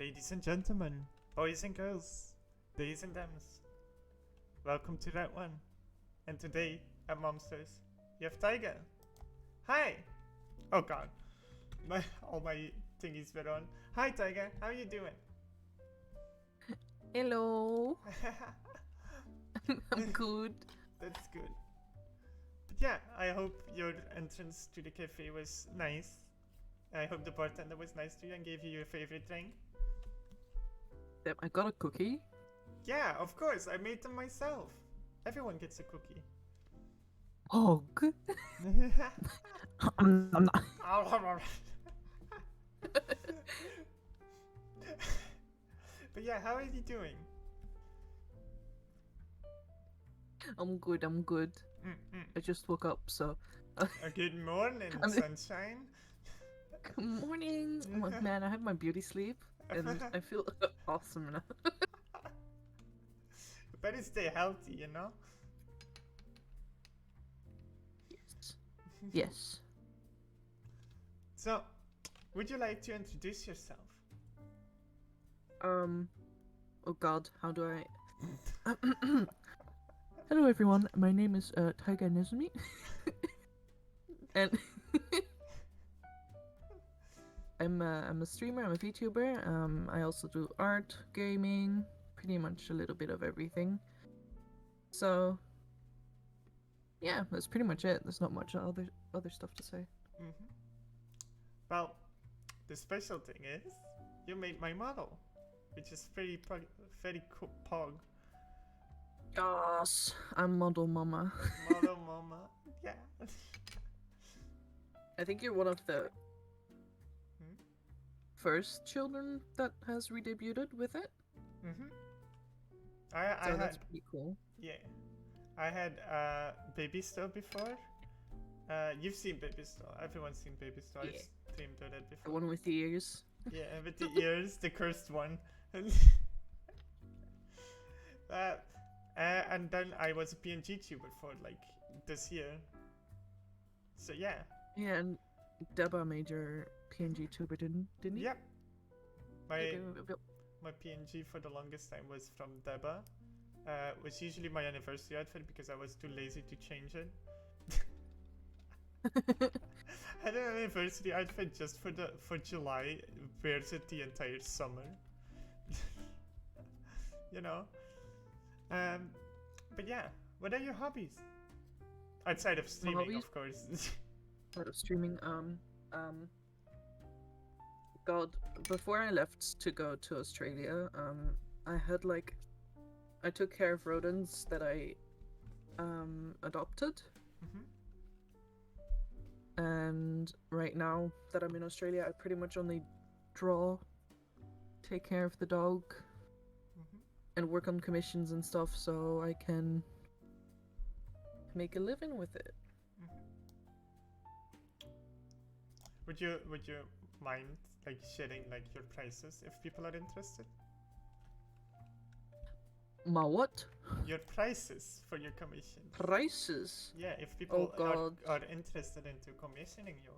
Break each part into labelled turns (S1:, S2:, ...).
S1: Ladies and gentlemen, boys and girls, theys and thems, welcome to that one. And today at Momsters, you have Taiga. Hi! Oh god, all my thingies were on. Hi Taiga, how are you doing?
S2: Hello. I'm good.
S1: That's good. But yeah, I hope your entrance to the cafe was nice. I hope the bartender was nice to you and gave you your favorite drink.
S2: Yep, I got a cookie.
S1: Yeah, of course, I made them myself. Everyone gets a cookie.
S2: Oh, good. I'm not.
S1: But yeah, how are you doing?
S2: I'm good. I'm good. I just woke up, so.
S1: Good morning, sunshine.
S2: Good morning. I'm like, man, I had my beauty sleep, and I feel awesome now.
S1: Better stay healthy, you know?
S2: Yes. Yes.
S1: So, would you like to introduce yourself?
S2: Oh god, how do I... Hello everyone, my name is taiga nezumi. And... I'm a streamer, I'm a VTuber, I also do art, gaming, pretty much a little bit of everything. So... yeah, that's pretty much it. There's not much other stuff to say.
S1: Well, the special thing is, you made my model, which is very cool, pog.
S2: Yes, I'm model mama.
S1: Model mama, yeah.
S2: I think you're one of the first children that has redebuted with it. So that's pretty cool.
S1: Yeah, I had Baby Star before. You've seen Baby Star. Everyone's seen Baby Star.
S2: Yeah.
S1: I've streamed it before.
S2: The one with the ears.
S1: Yeah, with the ears, the cursed one. And then I was a PNG tuber for like this year. So yeah.
S2: Yeah, and Deba made your PNG tuber, didn't he?
S1: Yep. My PNG for the longest time was from Deba. Was usually my anniversary outfit because I was too lazy to change it. I had an anniversary outfit just for July, wears it the entire summer. You know? But yeah, what are your hobbies? Outside of streaming, of course.
S2: Out of streaming, God, before I left to go to Australia, I took care of rodents that I adopted. And right now that I'm in Australia, I pretty much only draw, take care of the dog, and work on commissions and stuff so I can make a living with it.
S1: Would you mind like sharing like your prices if people are interested?
S2: My what?
S1: Your prices for your commission.
S2: Prices?
S1: Yeah, if people are interested into commissioning you.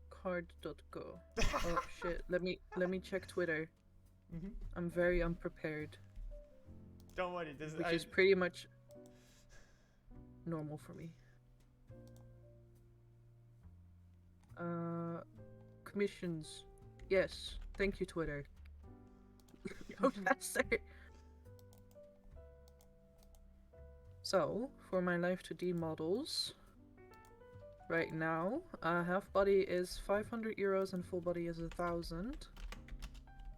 S2: Card.go. Oh shit, let me check Twitter. I'm very unprepared.
S1: Don't worry,
S2: which is pretty much normal for me. Commissions. Yes, thank you, Twitter. Oh, that's it. So, for my Life 2D models, right now, half body is 500 euros and full body is 1,000.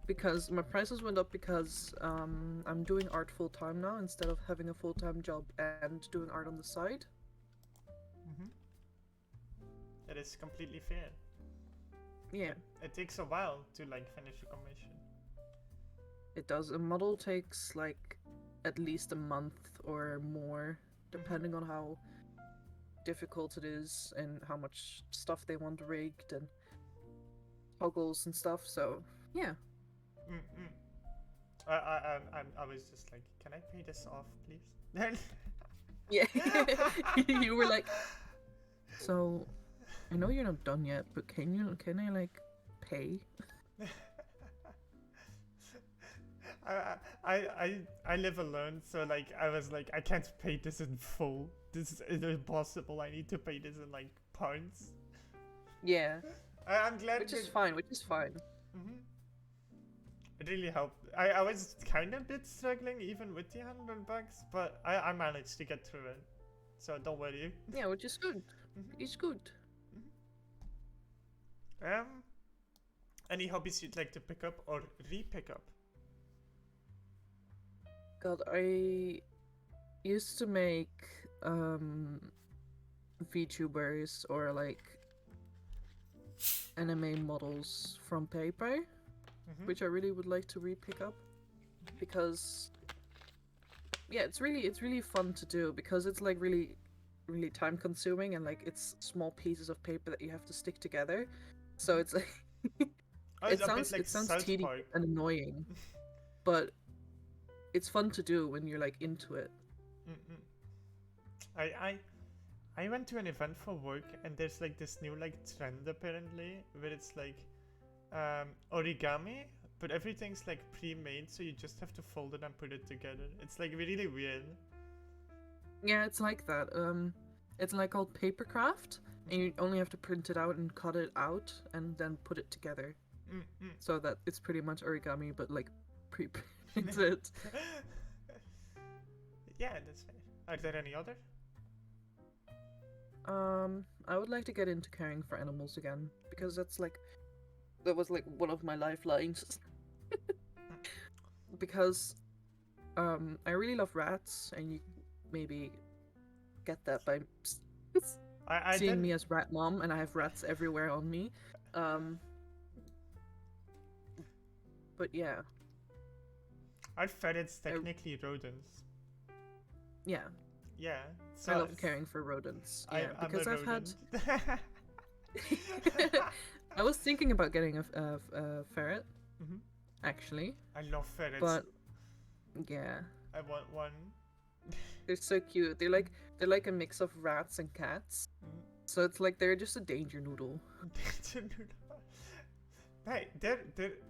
S2: Because my prices went up because I'm doing art full time now instead of having a full-time job and doing art on the side.
S1: That is completely fair.
S2: Yeah.
S1: It takes a while to like finish a commission.
S2: It does. A model takes like at least a month or more, depending on how difficult it is and how much stuff they want rigged and toggles and stuff. So yeah.
S1: I was just like, can I pay this off, please?
S2: Yeah. You were like, so I know you're not done yet, but can I like pay?
S1: I live alone, so like I was like I can't pay this in full. This is impossible. I need to pay this in like pounds.
S2: Yeah,
S1: I'm glad.
S2: which is fine. Which is fine.
S1: Hmm. It really helped. I was kind of a bit struggling even with the $100, but I managed to get through it. So don't worry.
S2: Yeah, which is good.
S1: Mhm.
S2: It's good.
S1: Any hobbies you'd like to pick up or re-pick up?
S2: God, I used to make VTubers or like anime models from paper,
S1: Mhm.
S2: which I really would like to re-pick up because yeah, it's really fun to do because it's like really time consuming and like it's small pieces of paper that you have to stick together. So it's like
S1: Oh,
S2: it
S1: it's a bit
S2: sounds
S1: like South
S2: tedious
S1: Park.
S2: and annoying, but it's fun to do when you're like into it.
S1: Mm-mm. I I went to an event for work and there's like this new like trend apparently where it's like origami, but everything's like pre-made, so you just have to fold it and put it together. It's like really weird.
S2: Yeah, it's like that. It's like called papercraft, and you only have to print it out and cut it out and then put it together,
S1: Mm-mm.
S2: so that it's pretty much origami but like pre-printed.
S1: Yeah, that's fair. Are there any other?
S2: I would like to get into caring for animals again because that was like one of my lifelines. Because I really love rats, and you maybe get that by
S1: I
S2: seeing
S1: did.
S2: me as rat mom, and I have rats everywhere on me. Um, but yeah,
S1: Are ferrets technically rodents?
S2: yeah,
S1: Yeah. So
S2: I love
S1: it's-
S2: caring for rodents. Yeah,
S1: I'm
S2: because
S1: a
S2: I've had.
S1: rodent.
S2: I was thinking about getting a ferret,
S1: Mhm.
S2: actually,
S1: I love ferrets.
S2: but yeah,
S1: I want one.
S2: they're so cute. They're like a mix of rats and cats.
S1: Mm.
S2: So it's like they're just a danger noodle.
S1: Hey, they're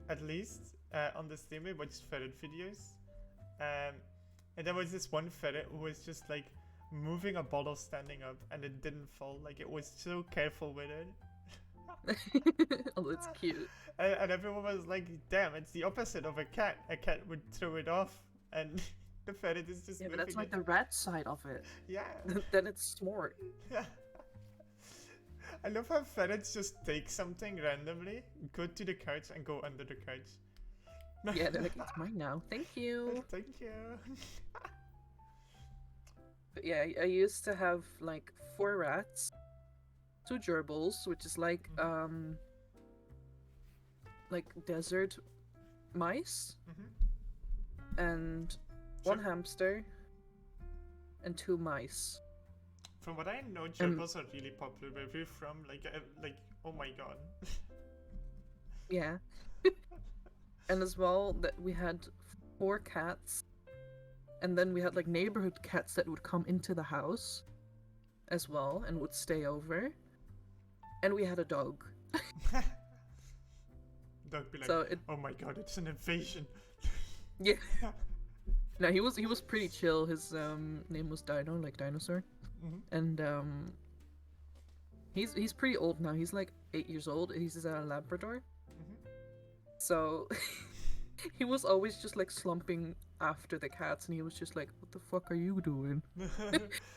S1: at least on the stream we watched ferret videos, and there was this one ferret who was just like moving a bottle standing up, and it didn't fall. Like it was so careful with it,
S2: Oh, that's cute.
S1: and everyone was like, "Damn, it's the opposite of a cat. A cat would throw it off, and the ferret is just
S2: Yeah, but
S1: moving
S2: that's like
S1: it."
S2: the rat side of it.
S1: Yeah.
S2: Then it's smart.
S1: I love how ferrets just take something randomly, go to the couch, and go under the couch.
S2: Yeah, they're like, it's mine now. Thank you.
S1: Thank you.
S2: But yeah, I used to have like 4 rats, 2 gerbils, which is like desert mice, and 1 hamster, and 2 mice.
S1: From what I know, gerbils are really popular. Where we're from, like, oh my god.
S2: Yeah. And as well, that we had 4 cats, and then we had like neighborhood cats that would come into the house as well and would stay over. And we had a dog.
S1: Dog be like,
S2: So it,
S1: oh my god, it's an invasion.
S2: yeah. No, he was pretty chill. His name was Dino, like dinosaur. And he's pretty old now. He's like 8 years old. He's a Labrador. So he was always just like slumping after the cats, and he was just like, "What the fuck are you doing?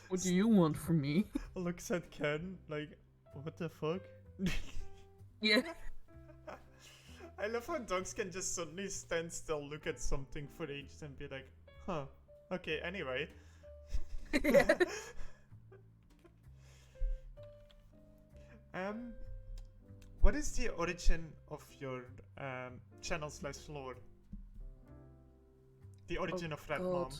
S2: What do you want from me?"
S1: Looks at Ken like, what the fuck?
S2: Yeah.
S1: I love how dogs can just suddenly stand still, look at something for ages, and be like, huh, okay, anyway.
S2: Yeah.
S1: What is the origin of your channel / lore? The origin of Red Mom.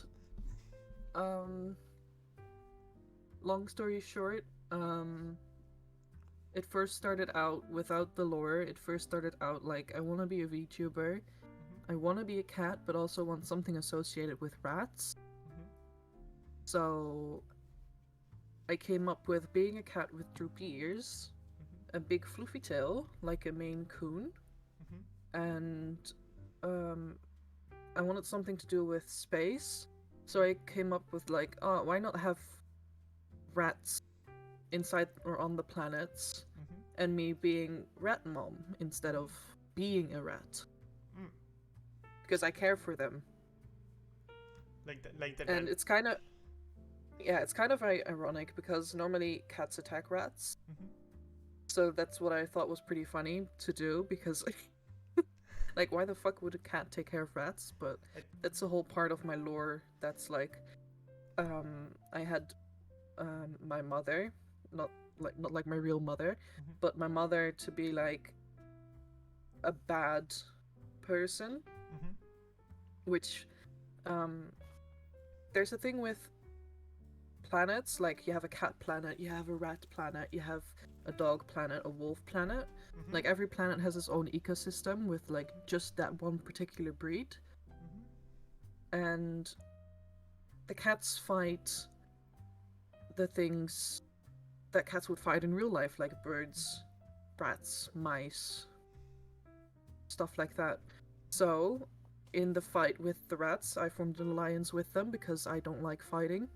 S2: Long story short, it first started out without the lore. It first started out like, I want to be a VTuber. I want to be a cat, but also want something associated with rats. So I came up with being a cat with droopy ears, a big fluffy tail, like a Maine Coon, and I wanted something to do with space, so I came up with like, oh, why not have rats inside or on the planets, and me being rat mom instead of being a rat, because I care for them.
S1: Like the
S2: And it's kind of, yeah, it's kind of ironic because normally cats attack rats. So that's what I thought was pretty funny to do, because like, why the fuck would a cat take care of rats? But that's a whole part of my lore that's like, I had my mother, not like my real mother, but my mother to be like a bad person, which there's a thing with planets, like you have a cat planet, you have a rat planet, you have a dog planet, a wolf planet. Like every planet has its own ecosystem with like just that one particular breed. And the cats fight the things that cats would fight in real life, like birds, rats, mice, stuff like that. So in the fight with the rats, I formed an alliance with them because I don't like fighting.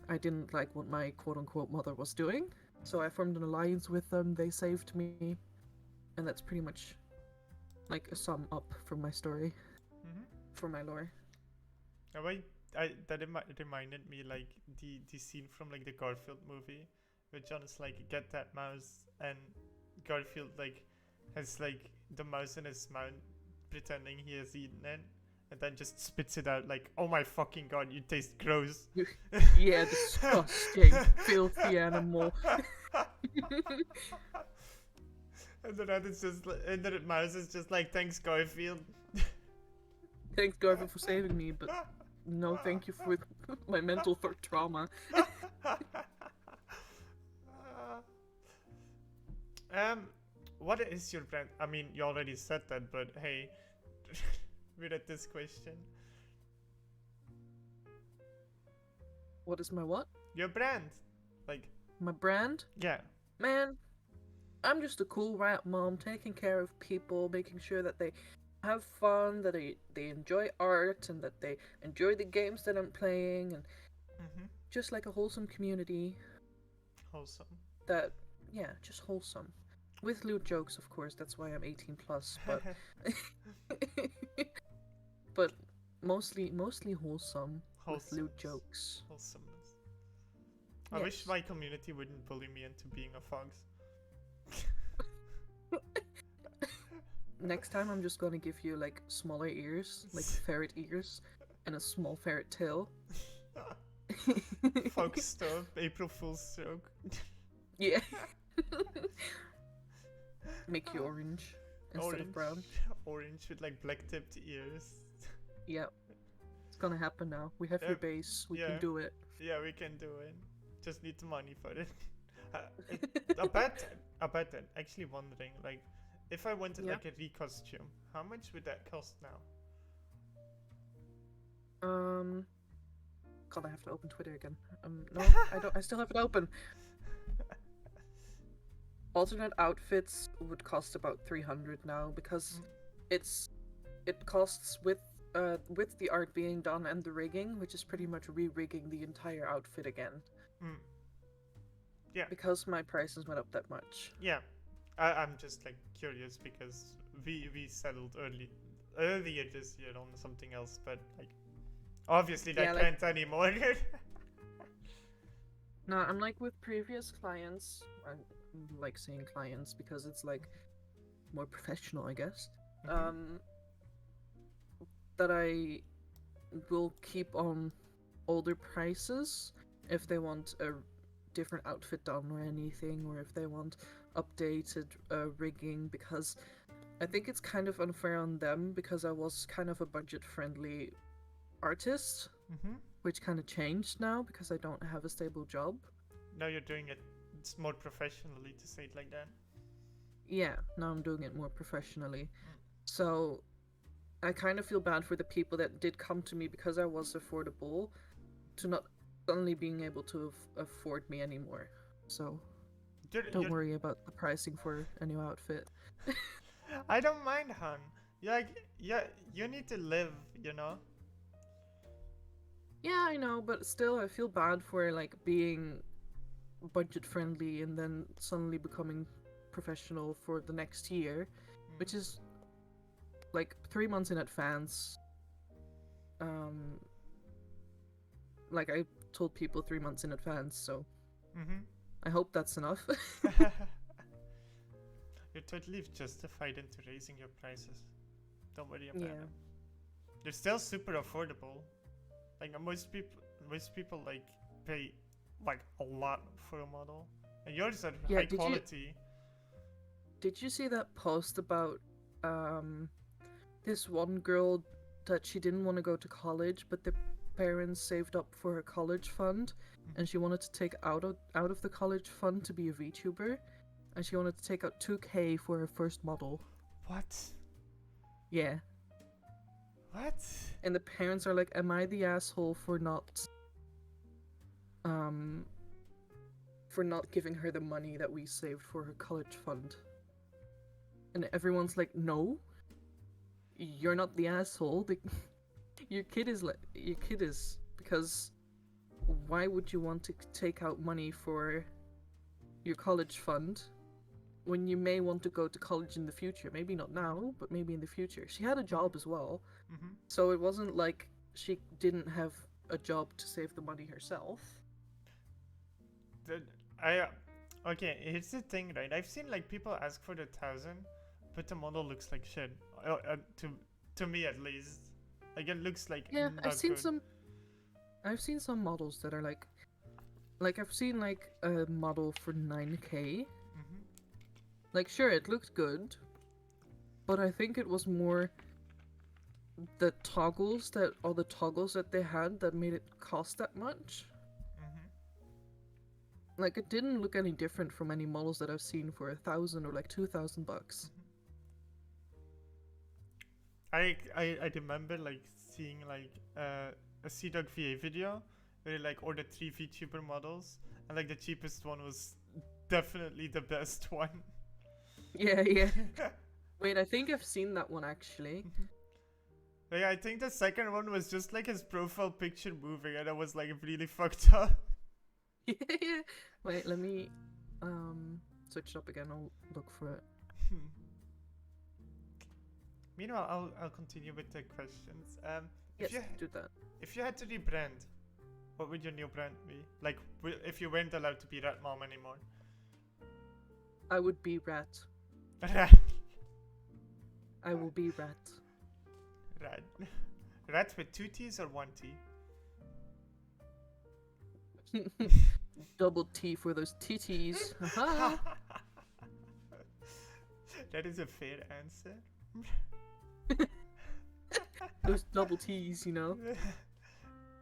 S2: I didn't like what my quote-unquote mother was doing, so I formed an alliance with them. They saved me, and that's pretty much like a sum up from my story, for my lore.
S1: That reminded me like the scene from like the Garfield movie, where John is like, get that mouse, and Garfield like has like the mouse in his mouth, pretending he has eaten it, and then just spits it out like, oh my fucking god, you taste gross.
S2: Yeah, disgusting, filthy animal.
S1: And the rat is just, and the mouse is just like, thanks Garfield.
S2: Thanks Garfield for saving me, but no thank you for my mental trauma.
S1: What is your brand? I mean, you already said that, but hey, read at this question.
S2: What is my what?
S1: Your brand. Like,
S2: my brand?
S1: Yeah.
S2: Man, I'm just a cool rat mom taking care of people, making sure that they have fun, that they enjoy art, and that they enjoy the games that I'm playing, and just like a wholesome community.
S1: Wholesome.
S2: That, yeah, just wholesome. With lewd jokes, of course, that's why I'm 18 plus, but but mostly wholesome. With lewd jokes.
S1: Wholesomeness. I wish my community wouldn't bully me into being a fox.
S2: Next time I'm just gonna give you like smaller ears, like ferret ears, and a small ferret tail.
S1: Fox stuff, April Fool's joke.
S2: Yeah. Make you orange instead of brown.
S1: Orange with like black tipped ears.
S2: Yep. It's gonna happen now. We have your base. We can do it.
S1: Yeah, we can do it. Just need the money for it. I bet that. Actually wondering, like, if I wanted like a recostume, how much would that cost now?
S2: God, I have to open Twitter again. No, I don't. I still have it open. Alternate outfits would cost about 300 now because it costs with the art being done and the rigging, which is pretty much re-rigging the entire outfit again.
S1: Yeah.
S2: Because my prices went up that much.
S1: Yeah. I'm just like curious because we settled earlier this year on something else, but like obviously that can't anymore.
S2: No, I'm like with previous clients. I like saying clients because it's like more professional, I guess. That I will keep on older prices if they want a different outfit done or anything, or if they want updated rigging, because I think it's kind of unfair on them because I was kind of a budget-friendly artist, which kind of changed now because I don't have a stable job.
S1: Now you're doing it more professionally, to say it like that.
S2: Yeah, now I'm doing it more professionally. So I kind of feel bad for the people that did come to me because I was affordable to not suddenly being able to afford me anymore. So Don't worry about the pricing for a new outfit.
S1: I don't mind, hun. You need to live, you know?
S2: Yeah, I know, but still, I feel bad for like being budget friendly and then suddenly becoming professional for the next year, which is like 3 months in advance. Like I told people 3 months in advance, so I hope that's enough.
S1: You're totally justified into raising your prices. Don't worry about it. They're still super affordable. Like most people like pay like a lot for a model, and yours are high quality.
S2: Did you see that post about this one girl that she didn't want to go to college, but the parents saved up for her college fund, and she wanted to take out of the college fund to be a VTuber, and she wanted to take out 2K for her first model.
S1: What?
S2: Yeah.
S1: What?
S2: And the parents are like, am I the asshole for not giving her the money that we saved for her college fund? And everyone's like, no, you're not the asshole. Your kid is, because why would you want to take out money for your college fund when you may want to go to college in the future? Maybe not now, but maybe in the future. She had a job as well, so it wasn't like she didn't have a job to save the money herself.
S1: Okay, here's the thing, right? I've seen like people ask for the 1,000, but the model looks like shit. To me at least, like it looks like
S2: I've seen some models that are like I've seen like a model for 9K. Like sure, it looked good, but I think it was more the toggles that they had that made it cost that much. Like it didn't look any different from any models that I've seen for 1,000 or like $2,000.
S1: I remember like seeing like a CDog VA video where like ordered 3 VTuber models, and like the cheapest one was definitely the best one.
S2: Yeah. Wait, I think I've seen that one actually.
S1: Yeah, I think the second one was just like his profile picture moving, and it was like really fucked up.
S2: Yeah. Wait, let me switch it up again. I'll look for it.
S1: Meanwhile, I'll continue with the questions.
S2: Yes, do that.
S1: If you had to rebrand, what would your new brand be? Like, if you weren't allowed to be Rat Mom anymore.
S2: I would be Rat.
S1: Rat.
S2: I will be Rat.
S1: Rat. Rat with 2 T's or 1 T?
S2: Double T for those TTs.
S1: That is a fair answer.
S2: Those double T's, you know.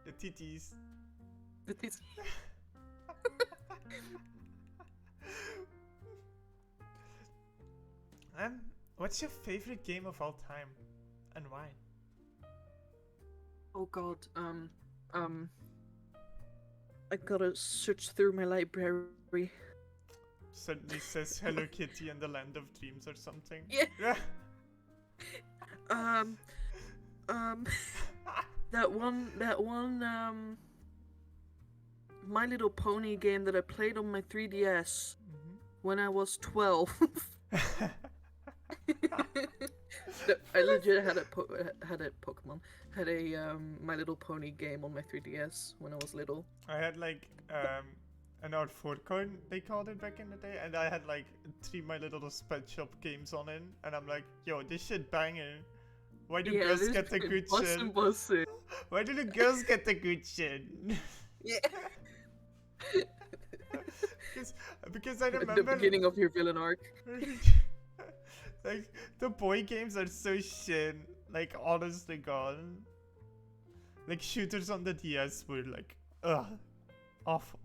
S1: The TTs.
S2: The T's.
S1: What's your favorite game of all time, and why?
S2: Oh God. I gotta search through my library.
S1: Suddenly says Hello Kitty and the Land of Dreams or something.
S2: Yeah. That one My Little Pony game that I played on my 3DS when I was 12. I legit had a Pokemon. Had a My Little Pony game on my 3DS when I was little.
S1: I had like an R4 card, they called it back in the day, and I had like 3 My Little Pet Shop games on it, and I'm like, yo, this shit banging. Why do girls get the good shit? Why do the girls get the good shit?
S2: Yeah.
S1: because I remember
S2: the beginning of your villain arc.
S1: Like the boy games are so shit. Like honestly, God. Like shooters on the DS were like, awful.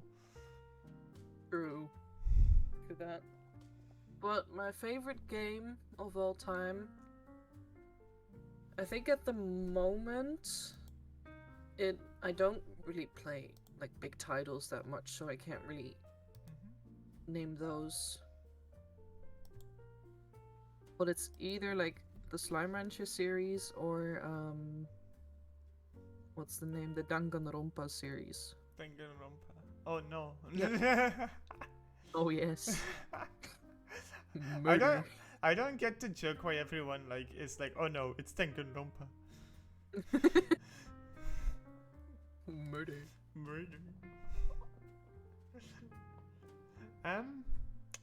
S2: True. To that. But my favorite game of all time, I think at the moment, I don't really play like big titles that much, so I can't really name those. But it's either like the Slime Rancher series or what's the name? The Danganronpa series.
S1: Danganronpa. Oh no.
S2: Oh yes.
S1: I
S2: Murder.
S1: don't get the joke why everyone like is like, oh no, it's Danganronpa.
S2: Murder.
S1: Murder.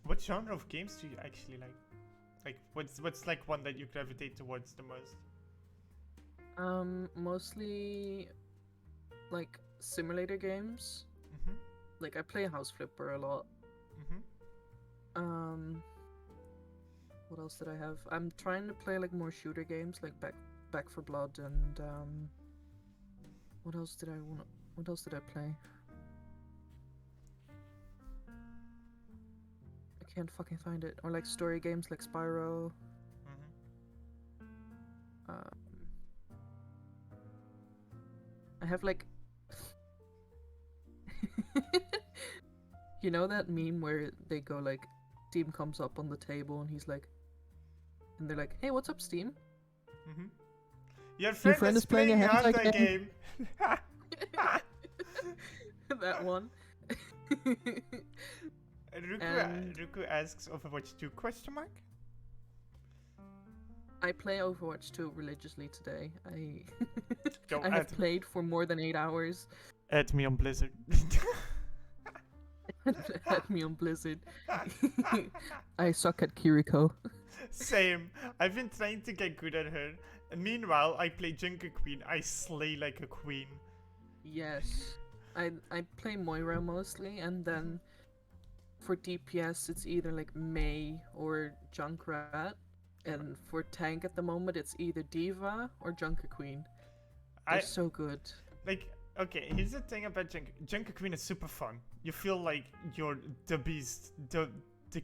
S1: What genre of games do you actually like? Like, what's like one that you gravitate towards the most?
S2: Mostly like simulator games.
S1: Mhm.
S2: Like I play House Flipper a lot.
S1: Mhm.
S2: What else did I have? I'm trying to play like more shooter games, like Back for Blood and what else did I play? I can't fucking find it. Or like story games like Spyro.
S1: Mhm.
S2: I have like you know that meme where they go like Steam comes up on the table and he's like and they're like, "Hey, what's up, Steam?"
S1: Mhm. Your friend is playing a hentai game.
S2: That one.
S1: Ruku asks Overwatch 2 question mark?
S2: I play Overwatch 2 religiously today.
S1: Go
S2: I have played for more than 8 hours.
S1: Add me on Blizzard.
S2: Add me on Blizzard. I suck at Kiriko.
S1: Same. I've been trying to get good at her. And meanwhile, I play Junker Queen. I slay like a queen.
S2: Yes. I play Moira mostly, and then for DPS it's either like Mei or Junkrat. And for tank at the moment it's either Diva or Junker Queen. They're so good.
S1: Like, okay, here's the thing about Junker Queen is super fun. You feel like you're the beast, the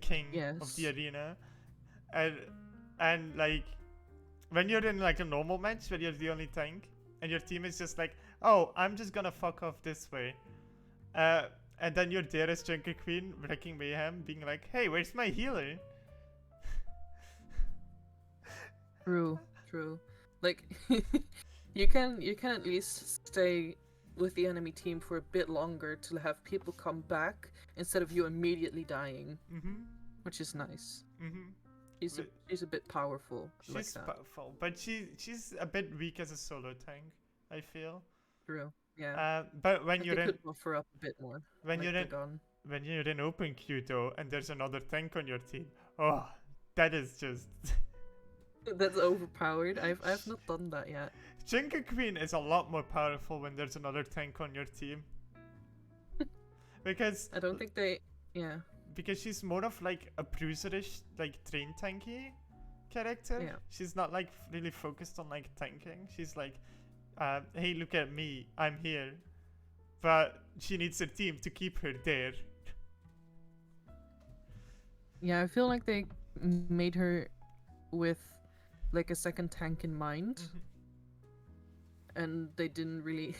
S1: king of the arena. And like when you're in like a normal match where you're the only tank and your team is just like, oh, I'm just gonna fuck off this way. And then you're there as Junker Queen wrecking mayhem, being like, hey, where's my healer?
S2: True. Like you can at least stay with the enemy team for a bit longer to have people come back instead of you immediately dying. Which is nice. She's a bit powerful.
S1: She's
S2: like that.
S1: powerful, but she's a bit weak as a solo tank, I feel.
S2: True. Yeah.
S1: But when you're in,
S2: could buff her up a bit more.
S1: When
S2: like
S1: you're in open queue though, and there's another tank on your team, oh, that is just.
S2: That's overpowered. I've not done that yet.
S1: Junker Queen is a lot more powerful when there's another tank on your team. Because
S2: I don't think they. Yeah.
S1: Because she's more of like a bruiserish, like train tanky character.
S2: Yeah.
S1: She's not like really focused on like tanking. She's like, hey, look at me, I'm here. But she needs her team to keep her there.
S2: Yeah, I feel like they made her with like a second tank in mind. And they didn't really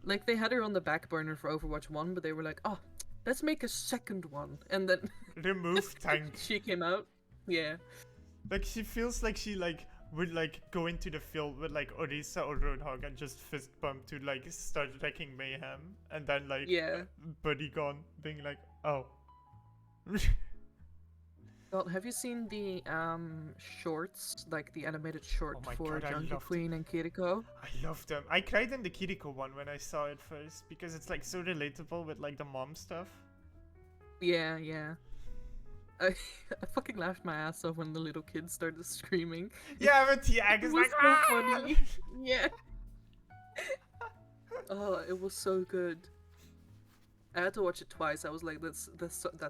S2: like they had her on the back burner for Overwatch 1, but they were like, oh, let's make a second one, and then
S1: remove tank.
S2: She came out. Yeah.
S1: Like she feels like she like would like go into the field with like Orisa or Roadhog and just fist bump to like start wrecking mayhem, and then like Buddy gone being like, oh.
S2: God, have you seen the shorts, like the animated short for Junker Queen and Kiriko?
S1: I love them. I cried in the Kiriko one when I saw it first because it's like so relatable with like the mom stuff.
S2: Yeah. I fucking laughed my ass off when the little kid started screaming.
S1: Yeah, but Tiag is like,
S2: so funny. Yeah. Oh, it was so good. I had to watch it twice. I was like, that's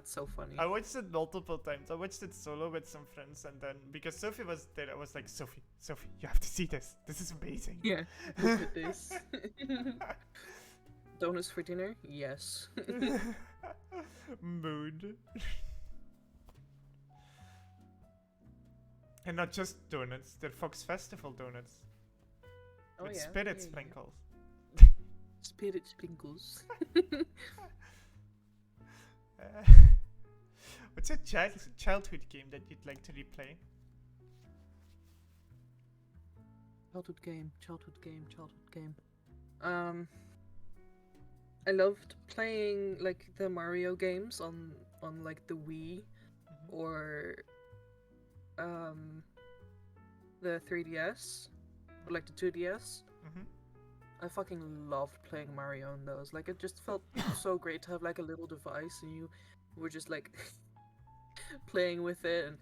S2: so funny.
S1: I watched it multiple times. I watched it solo with some friends, and then because Sophie was there, I was like, Sophie, you have to see this. This is amazing.
S2: Yeah, look at this. Donuts for dinner? Yes.
S1: Mood. And not just donuts, they're Fox Festival donuts. With spirit sprinkles.
S2: Spirit sprinkles.
S1: What's a childhood game that you'd like to replay?
S2: Childhood game, childhood game, childhood game. I loved playing like the Mario games on like the Wii or the 3DS or like the 2DS. I fucking loved playing Mario on those. Like it just felt so great to have like a little device and you were just like playing with it, and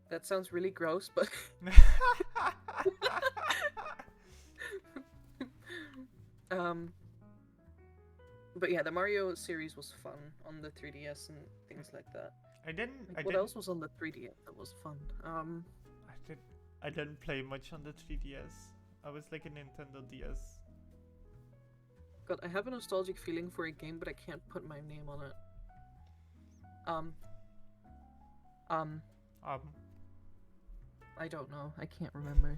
S2: that sounds really gross, but but yeah, the Mario series was fun on the 3DS and things like that. What else was on the 3DS that was fun?
S1: I didn't play much on the 3DS. I was like a Nintendo DS.
S2: God, I have a nostalgic feeling for a game, but I can't put my name on it. I don't know. I can't remember.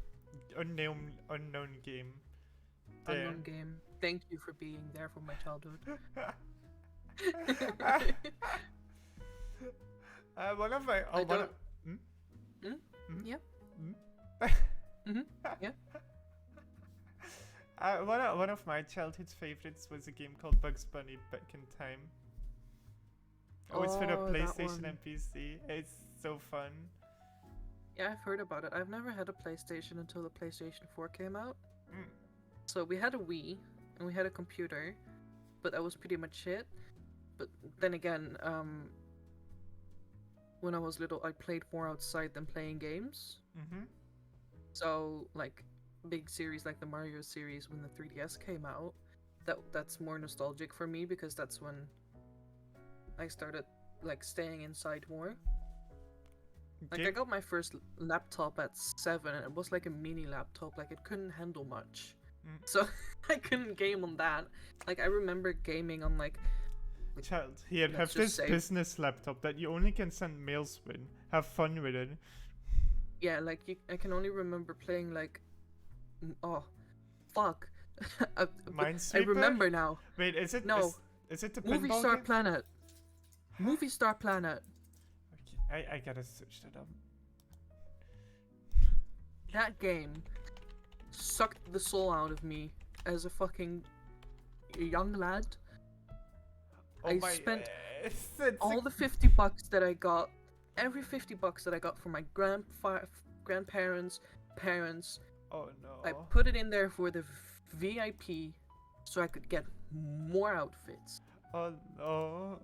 S1: Unknown game. There.
S2: Unknown game. Thank you for being there for my childhood.
S1: One of my. Oh, one of,
S2: Yeah. Yeah.
S1: One of my childhood favorites was a game called Bugs Bunny Back in Time. Always for the PlayStation and PC. It's so fun.
S2: Yeah, I've heard about it. I've never had a PlayStation until the PlayStation 4 came out. So we had a Wii and we had a computer, but that was pretty much it. But then again, when I was little, I played more outside than playing games. So like big series like the Mario series when the 3DS came out, that's more nostalgic for me because that's when I started like staying inside more. Like I got my first laptop at 7 and it was like a mini laptop, like it couldn't handle much. So I couldn't game on that. Like I remember gaming on like
S1: child, here, have this business laptop that you only can send mails with. Have fun with it.
S2: Yeah, like I can only remember playing like, oh, fuck.
S1: Minesweeper?
S2: I remember now.
S1: Wait, is it?
S2: No.
S1: Is it the
S2: Movie
S1: pinball
S2: Star
S1: game?
S2: Planet. Movie Star Planet.
S1: Okay, I gotta search that up.
S2: That game sucked the soul out of me as a fucking young lad. I spent all the $50 that I got, every $50 that I got from my grandparents, parents.
S1: Oh no.
S2: I put it in there for the VIP so I could get more outfits.
S1: Oh no.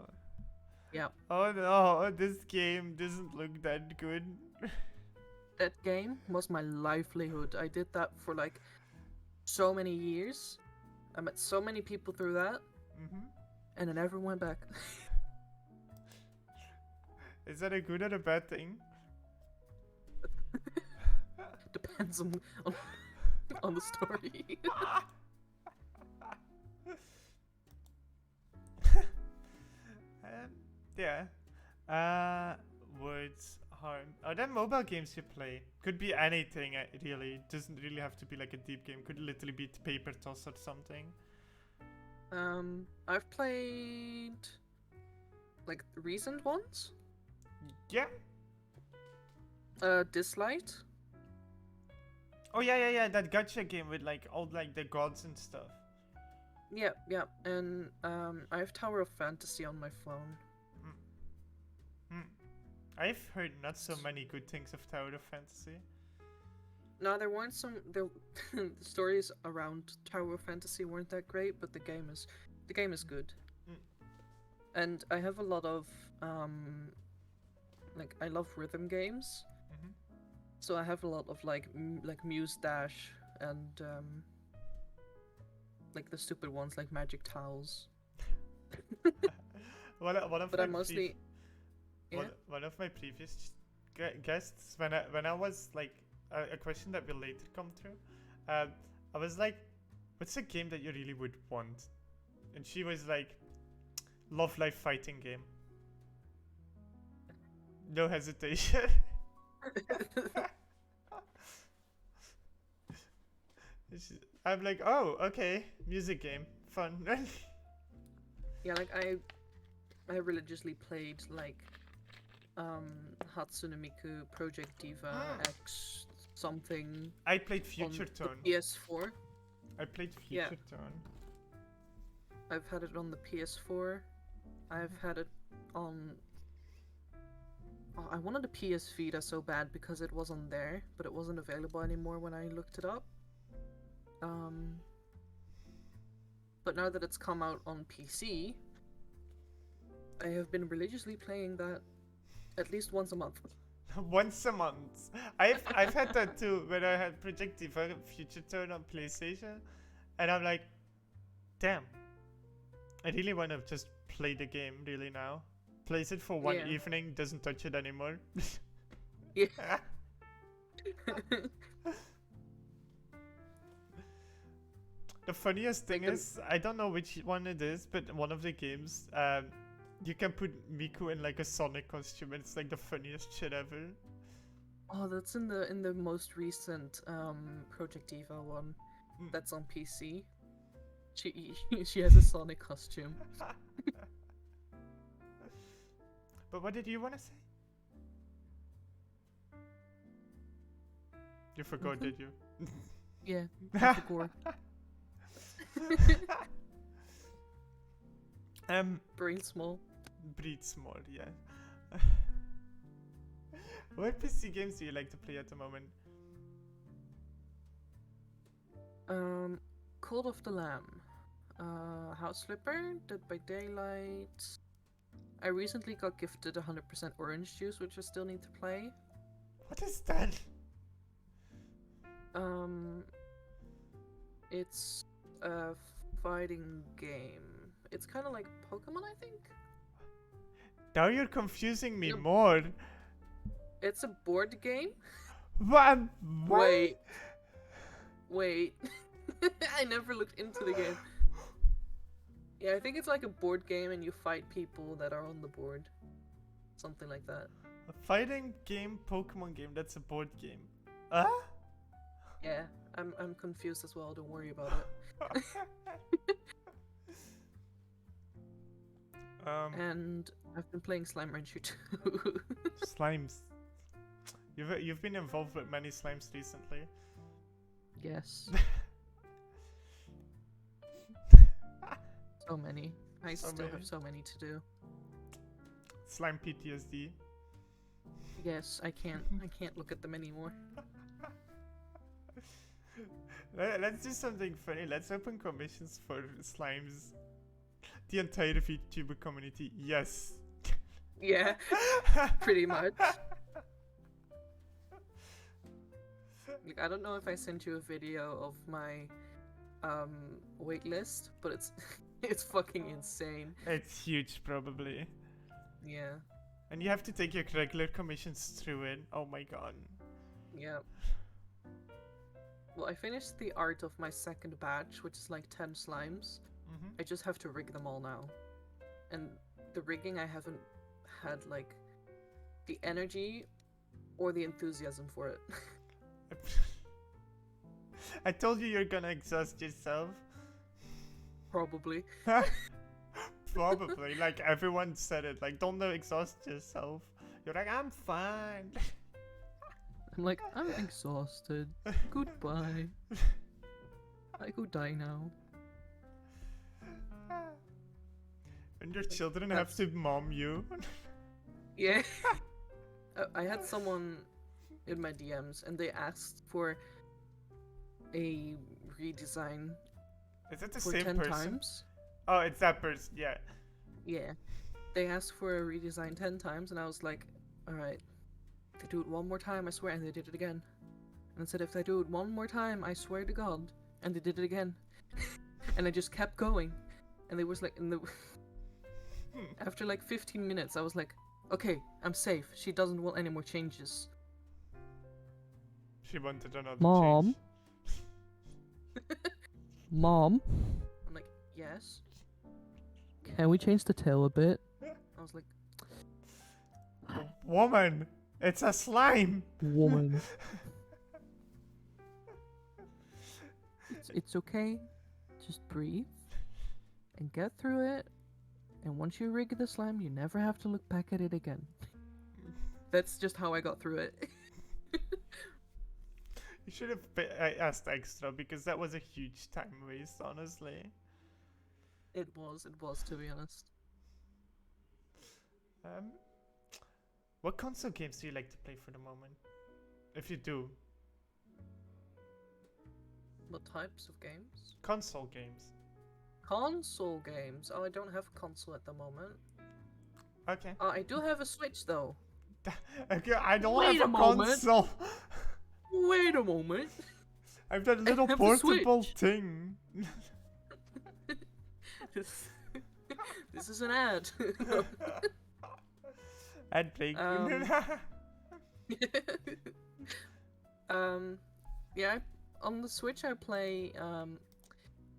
S2: Yeah.
S1: Oh no, this game doesn't look that good.
S2: That game was my livelihood. I did that for like so many years. I met so many people through that. And I never went back.
S1: Is that a good or a bad thing?
S2: Depends on the story.
S1: Yeah. Words harm. Are there mobile games you play? Could be anything, really. It doesn't really have to be like a deep game. Could literally be paper toss or something.
S2: I've played like recent ones.
S1: Yeah.
S2: Dislight.
S1: Oh yeah. That gacha game with like all like the gods and stuff.
S2: Yeah. And I have Tower of Fantasy on my phone.
S1: I've heard not so many good things of Tower of Fantasy.
S2: No, there weren't some. The stories around Tower of Fantasy weren't that great, but the game is good. And I have a lot of like I love rhythm games. So I have a lot of like Muse Dash and like the stupid ones like Magic Towels.
S1: One of my previous guests, when I was like a question that will later come through, I was like, what's a game that you really would want? And she was like, Love Life fighting game. No hesitation. I'm like, oh, okay, music game, fun.
S2: Yeah, like I religiously played like Hatsune Miku Project Diva X something
S1: I played
S2: on
S1: Future
S2: the
S1: Tone.
S2: PS4.
S1: I played
S2: Yeah.
S1: Future Tone.
S2: I've had it on the PS4. I've had it on. Oh, I wanted a PS Vita so bad because it was on there, but it wasn't available anymore when I looked it up. But now that it's come out on PC, I have been religiously playing that at least once a month.
S1: Once a month. I've had that too when I had Project Diva Future Tone on PlayStation, and I'm like, damn. I really want to just play the game really now. Plays it for one
S2: Yeah.
S1: evening, doesn't touch it anymore.
S2: Yeah.
S1: The funniest thing
S2: Like
S1: is, I don't know which one it is, but one of the games, you can put Miku in like a Sonic costume, and it's like the funniest shit ever.
S2: Oh, that's in the most recent Project Diva one.
S1: Mm.
S2: That's on PC. She has a Sonic costume.
S1: But what did you want to say? You forgot,
S2: Nothing.
S1: did you?
S2: Yeah, I forgot. Brain small.
S1: Breed small, yeah. What PC games do you like to play at the moment?
S2: Cult of the Lamb, House Flipper, Dead by Daylight. I recently got gifted 100% orange juice, which I still need to play.
S1: What is that?
S2: It's a fighting game. It's kind of like Pokemon, I think.
S1: Now you're confusing me
S2: Yep.
S1: more.
S2: It's a board game.
S1: What?
S2: Wait. I never looked into the game. Yeah, I think it's like a board game and you fight people that are on the board. Something like that.
S1: A fighting game, Pokemon game, that's a board game. Huh?
S2: Yeah, I'm confused as well, don't worry about it. And I've been playing Slime Rancher too.
S1: Slimes. You've been involved with many slimes recently.
S2: Yes. So many. I
S1: So
S2: still
S1: many.
S2: have so many to do.
S1: Slime PTSD.
S2: Yes, I can't look at them anymore.
S1: Let's do something funny. Let's open commissions for slimes. The entire VTuber community. Yes.
S2: Yeah, pretty much. Like, I don't know if I sent you a video of my wait list, but it's it's fucking insane.
S1: It's huge, probably.
S2: Yeah.
S1: And you have to take your regular commissions through it. Oh my god.
S2: Yeah. Well, I finished the art of my second batch, which is like 10 slimes.
S1: Mm-hmm.
S2: I just have to rig them all now. And the rigging, I haven't had like the energy or the enthusiasm for it.
S1: I told you you're gonna exhaust yourself.
S2: Probably.
S1: Probably. Like, everyone said it. Like, don't exhaust yourself. You're like, I'm fine.
S2: I'm like, I'm exhausted. Goodbye. I go die now.
S1: And your children have to mom you.
S2: Yeah. I had someone in my DMs and they asked for a redesign
S1: Is it the
S2: for
S1: same
S2: 10
S1: person?
S2: times.
S1: Oh, it's that person. Yeah.
S2: Yeah. They asked for a redesign 10 times and I was like, alright. If they do it one more time, I swear, and they did it again. And I said, if they do it one more time, I swear to God. And they did it again. And I just kept going. And they was like, after like 15 minutes, I was like, okay, I'm safe. She doesn't want any more changes.
S1: She wanted another
S2: Mom?
S1: change.
S2: Mom? I'm like, yes? Can we change the tail a bit? I was like,
S1: Woman! It's a slime!
S2: woman. It's okay. Just breathe and get through it. And once you rig the slime, you never have to look back at it again. That's just how I got through it.
S1: You should have asked extra because that was a huge time waste, honestly.
S2: It was, to be honest.
S1: Um, what console games do you like to play for the moment? If you do,
S2: What types of games?
S1: console games.
S2: Console games. Oh, I don't have a console at the moment.
S1: Okay.
S2: I do have a Switch though.
S1: Okay, I don't
S2: Wait
S1: have
S2: a
S1: a
S2: moment.
S1: console.
S2: Wait a moment.
S1: I have that little
S2: have a
S1: portable
S2: Switch.
S1: thing.
S2: This is an ad.
S1: Ad break.
S2: Yeah, on the Switch I play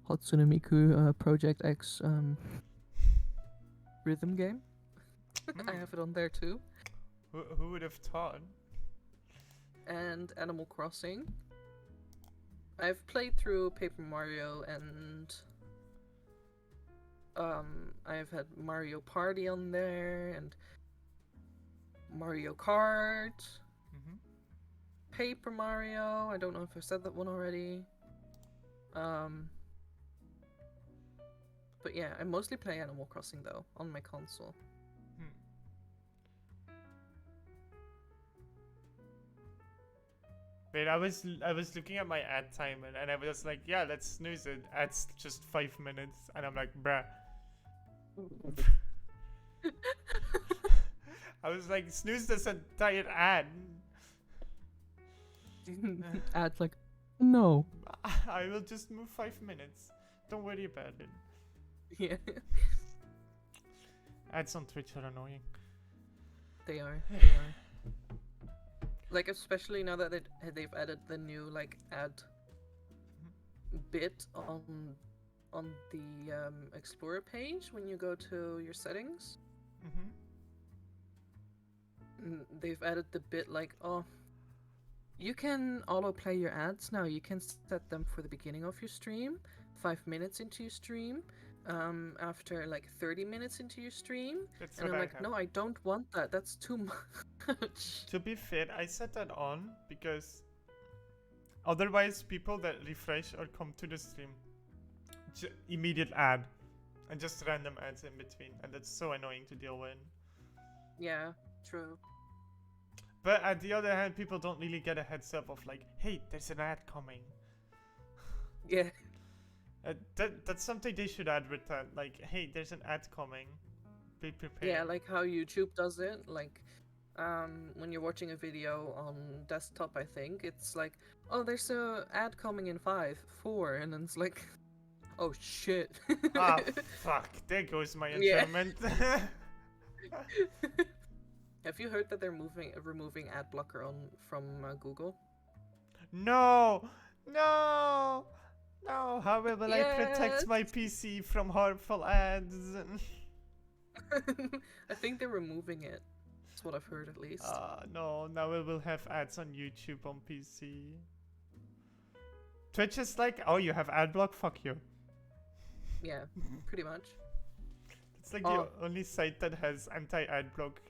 S2: Hatsune Miku Project X rhythm game. I have it on there too.
S1: Who would have thought?
S2: And Animal Crossing. I've played through Paper Mario and I've had Mario Party on there and Mario Kart.
S1: Mm-hmm.
S2: Paper Mario. I don't know if I've said that one already. But yeah, I mostly play Animal Crossing though on my console.
S1: Wait, I was looking at my ad timer and I was like, yeah, let's snooze it. Ad's just 5 minutes, and I'm like, bruh. I was like, snooze this entire ad.
S2: Ad's like, no.
S1: I will just move 5 minutes. Don't worry about it.
S2: Yeah.
S1: Ads on Twitch are annoying.
S2: They are. Like, especially now that they've added the new like ad bit on the Explorer page when you go to your settings. They've added the bit like, oh, you can autoplay your ads now. You can set them for the beginning of your stream, 5 minutes into your stream, after like 30 minutes into your stream.
S1: That's
S2: and
S1: what
S2: I'm
S1: I
S2: like,
S1: have.
S2: no, I don't want that. That's too much.
S1: To be fair, I set that on because otherwise people that refresh or come to the stream, immediate ad, and just random ads in between, and that's so annoying to deal with.
S2: Yeah, true.
S1: But at the other hand, people don't really get a heads up of like, hey, there's an ad coming.
S2: Yeah.
S1: That's something they should advertise. Like, hey, there's an ad coming. Be prepared.
S2: Yeah, like how YouTube does it. Like, when you're watching a video on desktop, I think it's like, oh, there's a ad coming in 5, 4, and then it's like, oh shit.
S1: Ah, fuck! There goes my
S2: Yeah.
S1: enjoyment.
S2: Have you heard that they're removing ad blocker from Google?
S1: No! How will I protect
S2: Yes.
S1: my PC from harmful ads?
S2: I think they're removing it. That's what I've heard, at least.
S1: No, now we will have ads on YouTube on PC. Twitch is like, oh, you have ad block? Fuck you.
S2: Yeah, pretty much.
S1: It's like the only site that has anti-ad block.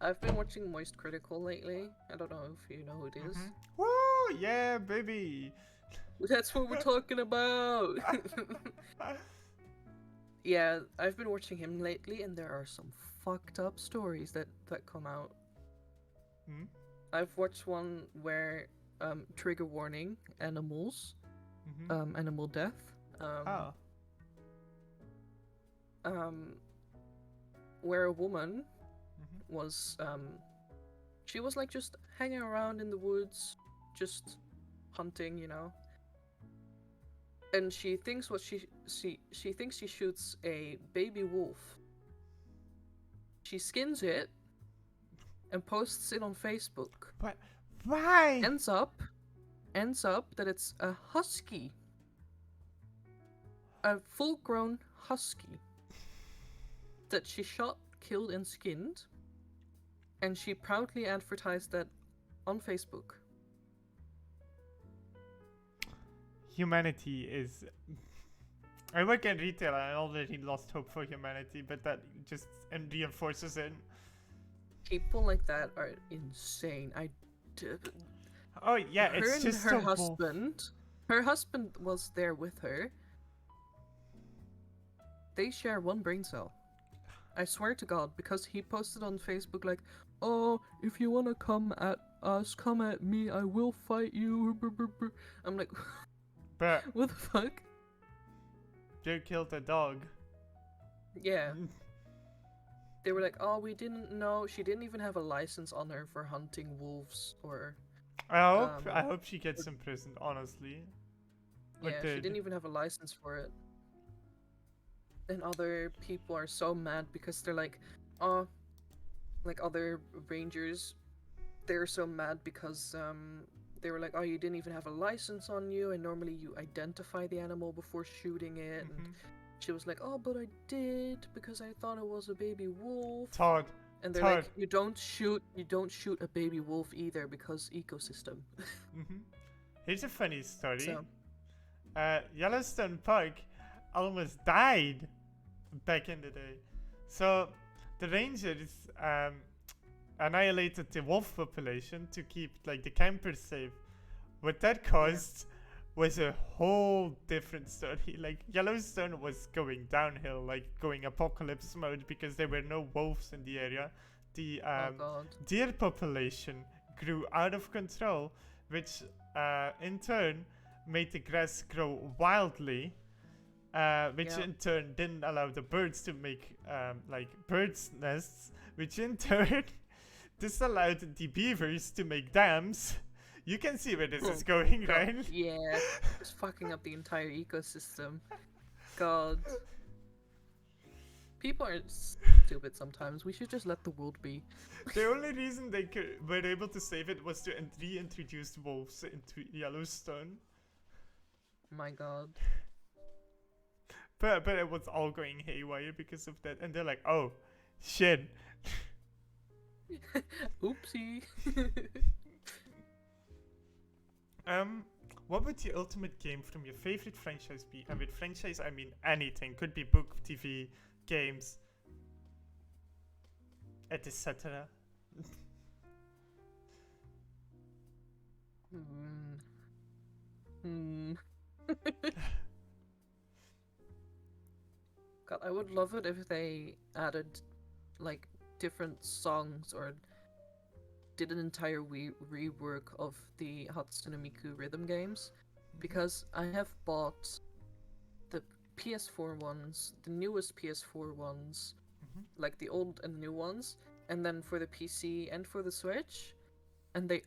S2: I've been watching Moist Critical lately. I don't know if you know who it is.
S1: Woo! Yeah, baby!
S2: That's what we're talking about! Yeah, I've been watching him lately, and there are some fucked up stories that come out. I've watched one where, trigger warning, animals, animal death. Where a woman was, she was like just hanging around in the woods, just hunting, you know. And she thinks she thinks she shoots a baby wolf. She skins it and posts it on Facebook.
S1: But why?
S2: Ends up that it's a husky. A full-grown husky that she shot, killed, and skinned. And she proudly advertised that on Facebook.
S1: Humanity is I work in retail and I already lost hope for humanity, but that just reinforces it.
S2: People like that are insane.
S1: Oh yeah,
S2: Her
S1: it's
S2: and
S1: just
S2: her
S1: a wolf.
S2: husband. Her husband was there with her. They share one brain cell. I swear to God, because he posted on Facebook like, "Oh, if you wanna come at us, come at me. I will fight you." I'm like,
S1: But
S2: what the fuck?
S1: you killed a dog.
S2: Yeah. They were like, "Oh, we didn't know. She didn't even have a license on her for hunting wolves or."
S1: I hope she gets imprisoned, honestly. Or
S2: Yeah, she
S1: did.
S2: didn't even have a license for it. And other people are so mad because they're like, oh, like other rangers, they're so mad because they were like, oh, you didn't even have a license on you, and normally you identify the animal before shooting it. And she was like, oh, but I did because I thought it was a baby wolf.
S1: Todd.
S2: And they're like, you don't shoot a baby wolf either because ecosystem.
S1: Here's a funny story.
S2: So.
S1: Yellowstone Park almost died back in the day. So the rangers annihilated the wolf population to keep like the campers safe. What that caused was a whole different story. Like Yellowstone was going downhill, like going apocalypse mode because there were no wolves in the area. The deer population grew out of control, which in turn made the grass grow wildly, which in turn didn't allow the birds to make like birds' nests, which in turn disallowed the beavers to make dams. You can see where this is going, right?
S2: Yeah, it's fucking up the entire ecosystem. God. People are stupid sometimes. We should just let the world be.
S1: The only reason they were able to save it was to reintroduce wolves into Yellowstone.
S2: My God.
S1: But it was all going haywire because of that, and they're like, oh, shit.
S2: Oopsie.
S1: What would the ultimate game from your favorite franchise be? And with franchise, I mean anything. Could be book, TV, games, etc.
S2: God, I would love it if they added like different songs or did an entire rework of the Hatsune Miku rhythm games, because I have bought the PS4 ones, the newest PS4 ones, like the old and new ones, and then for the PC and for the Switch, and they,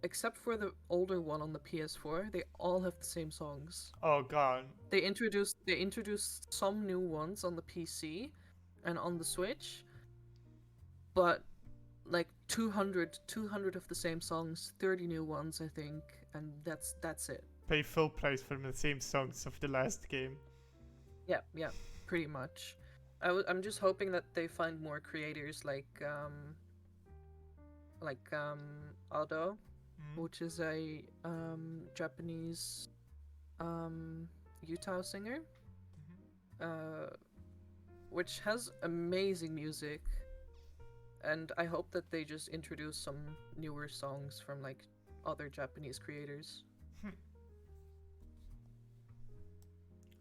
S2: except for the older one on the PS4, they all have the same songs.
S1: Oh God.
S2: They introduced some new ones on the PC and on the Switch, but like 200 of the same songs, 30 new ones, I think, and that's it.
S1: Pay full price for the same songs of the last game.
S2: Yeah, pretty much. I'm just hoping that they find more creators like Ado, which is a Japanese Utah singer, which has amazing music. And I hope that they just introduce some newer songs from like other Japanese creators.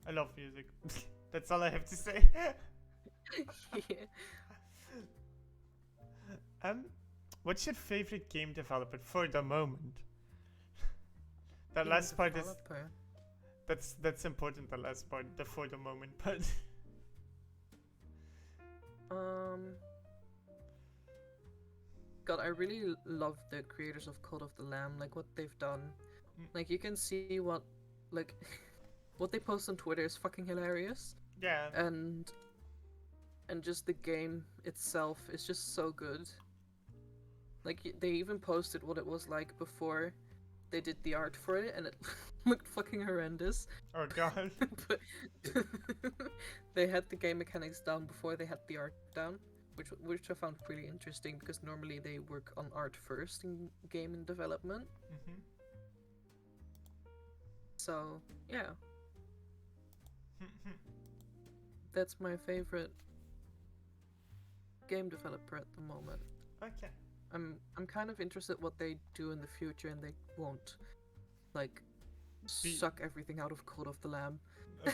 S1: I love music. That's all I have to say.
S2: Yeah.
S1: What's your favorite game developer for the moment? That last part is that's important. The last part, the for the moment part.
S2: God, I really love the creators of Cult of the Lamb, like what they've done. Like you can see what they post on Twitter is fucking hilarious.
S1: Yeah.
S2: And just the game itself is just so good. Like they even posted what it was like before they did the art for it, and it looked fucking horrendous.
S1: Oh God.
S2: But they had the game mechanics down before they had the art down. Which I found pretty interesting, because normally they work on art first in gaming development. So, yeah. That's my favorite game developer at the moment.
S1: Okay.
S2: I'm kind of interested what they do in the future, and they won't like
S1: Be
S2: suck everything out of Code of the Lamb.
S1: uh,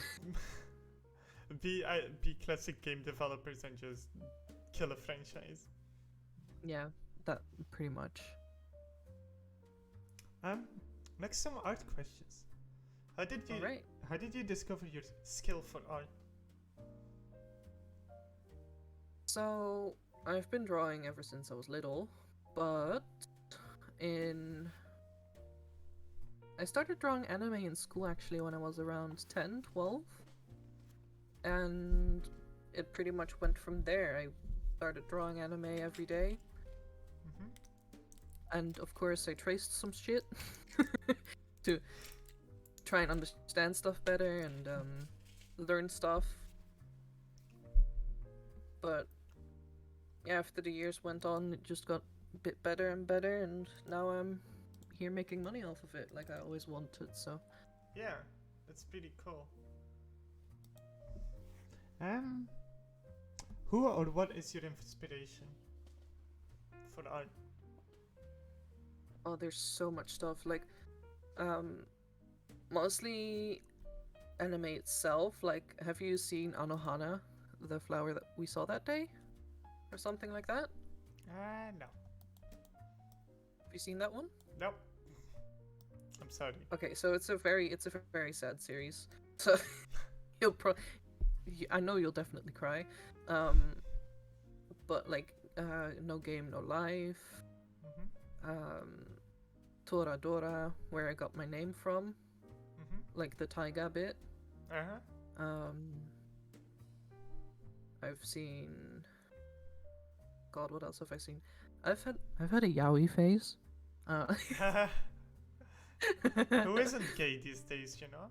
S1: be classic game developers and just kill a franchise.
S2: Yeah, that pretty much.
S1: Next, some art questions. How did you
S2: Alright.
S1: How did you discover your skill for art?
S2: So I've been drawing ever since I was little, but I started drawing anime in school actually when I was around 10, 12. And it pretty much went from there. I started drawing anime every day. And of course I traced some shit to try and understand stuff better and learn stuff. But yeah, after the years went on, it just got a bit better and better, and now I'm here making money off of it like I always wanted, so.
S1: Yeah, that's pretty cool. Who or what is your inspiration for art?
S2: Oh, there's so much stuff. Like, mostly anime itself. Like, have you seen Anohana, the flower that we saw that day? Or something like that?
S1: No.
S2: Have you seen that one?
S1: Nope. I'm sorry.
S2: Okay, so it's a very sad series. So I know you'll definitely cry. But like, No Game, No Life. Toradora, where I got my name from, like the taiga bit. I've seen. God, what else have I seen? I've had a yaoi phase.
S1: Who isn't gay these days, you know?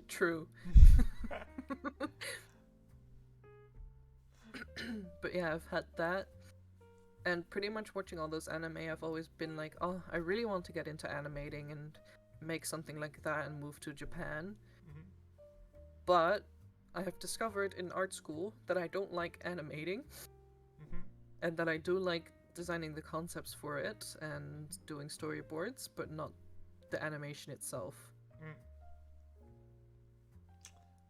S2: True. But yeah, I've had that. And pretty much watching all those anime, I've always been like, oh, I really want to get into animating and make something like that and move to Japan. But I have discovered in art school that I don't like animating, and that I do like designing the concepts for it and doing storyboards, but not the animation itself.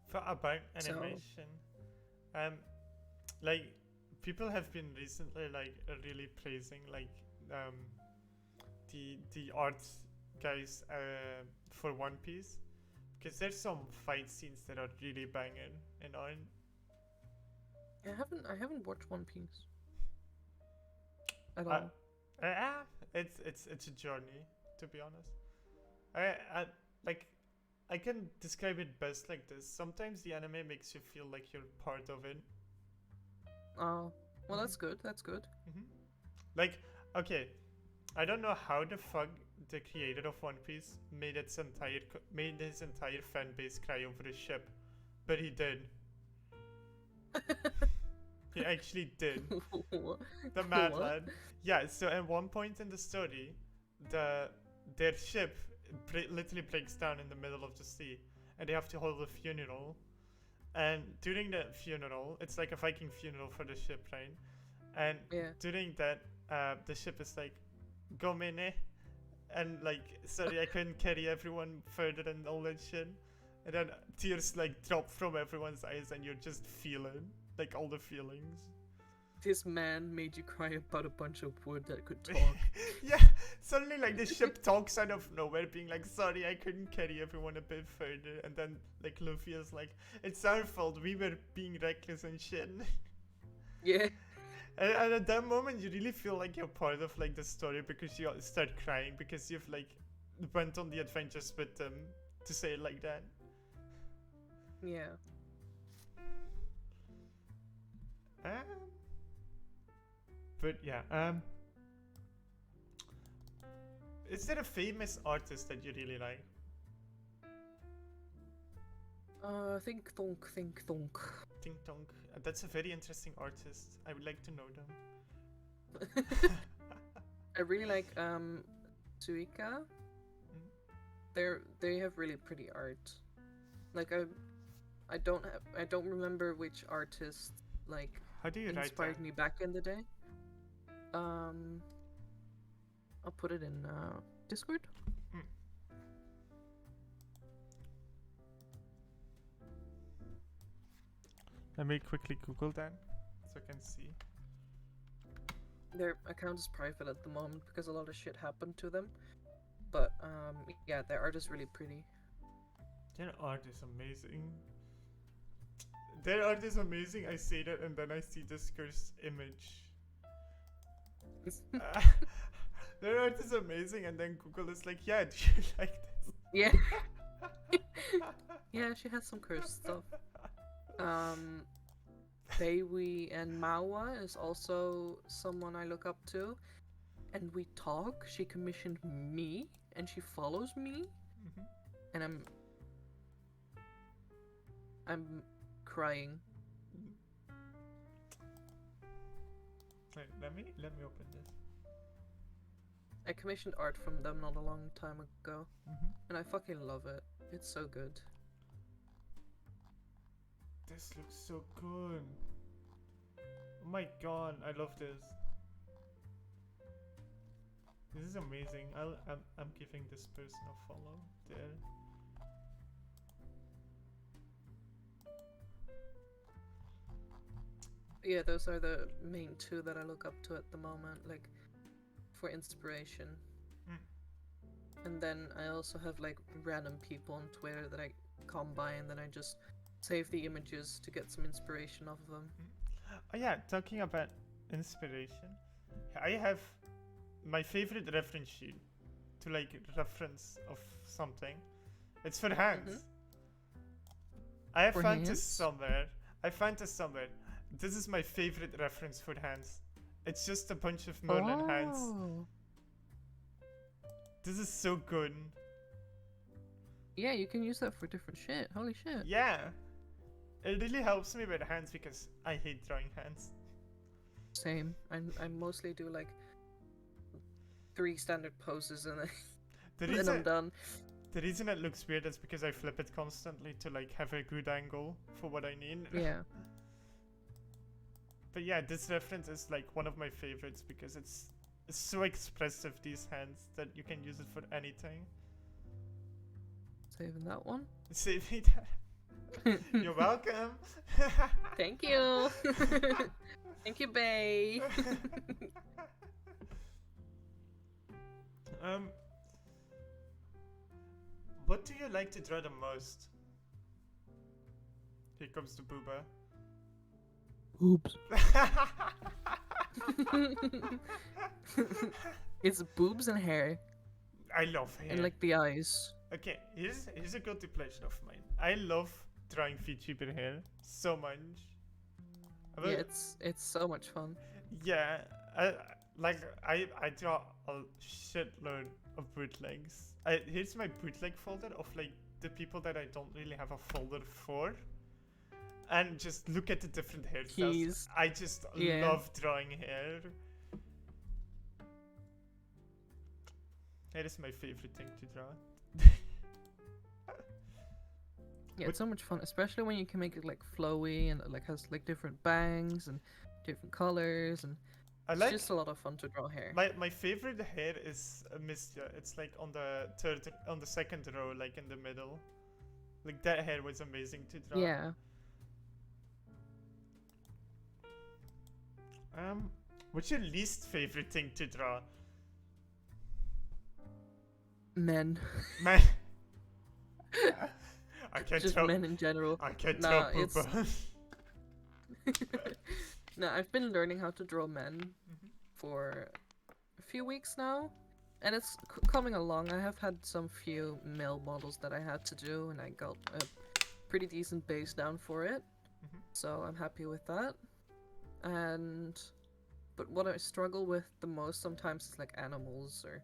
S1: For about animation, like, people have been recently like really praising like the art guys for One Piece, because there's some fight scenes that are really banging in art.
S2: I haven't watched One Piece at all.
S1: It's a journey, to be honest. I can describe it best like this. Sometimes the anime makes you feel like you're part of it.
S2: Oh, well, that's good. That's good.
S1: Like, okay, I don't know how the fuck the creator of One Piece made his entire fan base cry over a ship, but he did. He actually did. The mad lad. Yeah. So at one point in the story, their ship literally breaks down in the middle of the sea, and they have to hold a funeral. And during the funeral, it's like a Viking funeral for the ship, right? And during that, the ship is like, "Gomene," and like, sorry, I couldn't carry everyone further and all that shit. And then tears like drop from everyone's eyes, and you're just feeling like all the feelings.
S2: This man made you cry about a bunch of wood that could talk.
S1: Yeah, suddenly like the ship talks out of nowhere, being like, "Sorry, I couldn't carry everyone a bit further." And then like Luffy is like, "It's our fault. We were being reckless and shit."
S2: Yeah.
S1: And at that moment, you really feel like you're part of like the story, because you start crying because you've like went on the adventures with them, to say it like that.
S2: Yeah.
S1: But yeah, is there a famous artist that you really like?
S2: Think thonk, think thonk.
S1: Ting Tong. That's a very interesting artist. I would like to know them.
S2: I really like Suika. They have really pretty art. Like I don't remember which artist like
S1: How do you write
S2: inspired
S1: that?
S2: me back in the day. Um, I'll put it in Discord.
S1: Mm. Let me quickly Google that so I can see.
S2: Their account is private at the moment because a lot of shit happened to them. But yeah, their art is really pretty.
S1: Their art is amazing. Their art is amazing. I say that and then I see this cursed image. Their art is amazing, and then Google is like, yeah, do you like this?
S2: Yeah. Yeah, she has some cursed stuff. Beiwi and Mawa is also someone I look up to. And we talk. She commissioned me, and she follows me.
S1: Mhm.
S2: And I'm crying.
S1: Wait, let me open this.
S2: I commissioned art from them not a long time ago, and I fucking love it. It's so good.
S1: This looks so good. Oh my god, I love this. This is amazing. I'm giving this person a follow there.
S2: Yeah, those are the main two that I look up to at the moment, like for inspiration. And then I also have like random people on Twitter that I come by and then I just save the images to get some inspiration off of them.
S1: Oh yeah, talking about inspiration, I have my favorite reference sheet to like reference of something. It's for hands. I have
S2: For
S1: found this
S2: hands?
S1: somewhere. I found this somewhere. This is my favorite reference for hands. It's just a bunch of Merlin hands.
S2: Oh.
S1: This is so good.
S2: Yeah, you can use that for different shit. Holy shit.
S1: Yeah. It really helps me with hands because I hate drawing hands.
S2: Same. I mostly do like 3 standard poses and
S1: The
S2: then I'm
S1: reason,
S2: done.
S1: the reason it looks weird is because I flip it constantly to like have a good angle for what I need.
S2: Yeah.
S1: But yeah, this reference is like one of my favorites because it's so expressive, these hands, that you can use it for anything.
S2: Saving that one.
S1: Save me that. You're welcome.
S2: Thank you. Thank you, Bay.
S1: What do you like to draw the most? Here comes the booba.
S2: Oops. It's boobs and hair.
S1: I love hair.
S2: And like the eyes.
S1: Okay, here's a guilty pleasure of mine. I love drawing VTuber hair so much.
S2: Yeah, it's so much fun.
S1: Yeah, I draw a shitload of bootlegs. Here's my bootleg folder of like the people that I don't really have a folder for. And just look at the different hairstyles. I just love drawing hair. Hair is my favorite thing to draw.
S2: Yeah, it's so much fun, especially when you can make it like flowy and it like has like different bangs and different colors, and it's just a lot of fun to draw hair.
S1: My favorite hair is Mistia. It's like on the second row, like in the middle. Like that hair was amazing to draw.
S2: Yeah.
S1: What's your least favorite thing to draw?
S2: Men.
S1: Man. I can't
S2: Just
S1: draw.
S2: men in general.
S1: I can't draw poopa.
S2: No, I've been learning how to draw men for a few weeks now, and it's coming along. I have had some few male models that I had to do, and I got a pretty decent base down for it, so I'm happy with that. But what I struggle with the most sometimes is like animals, or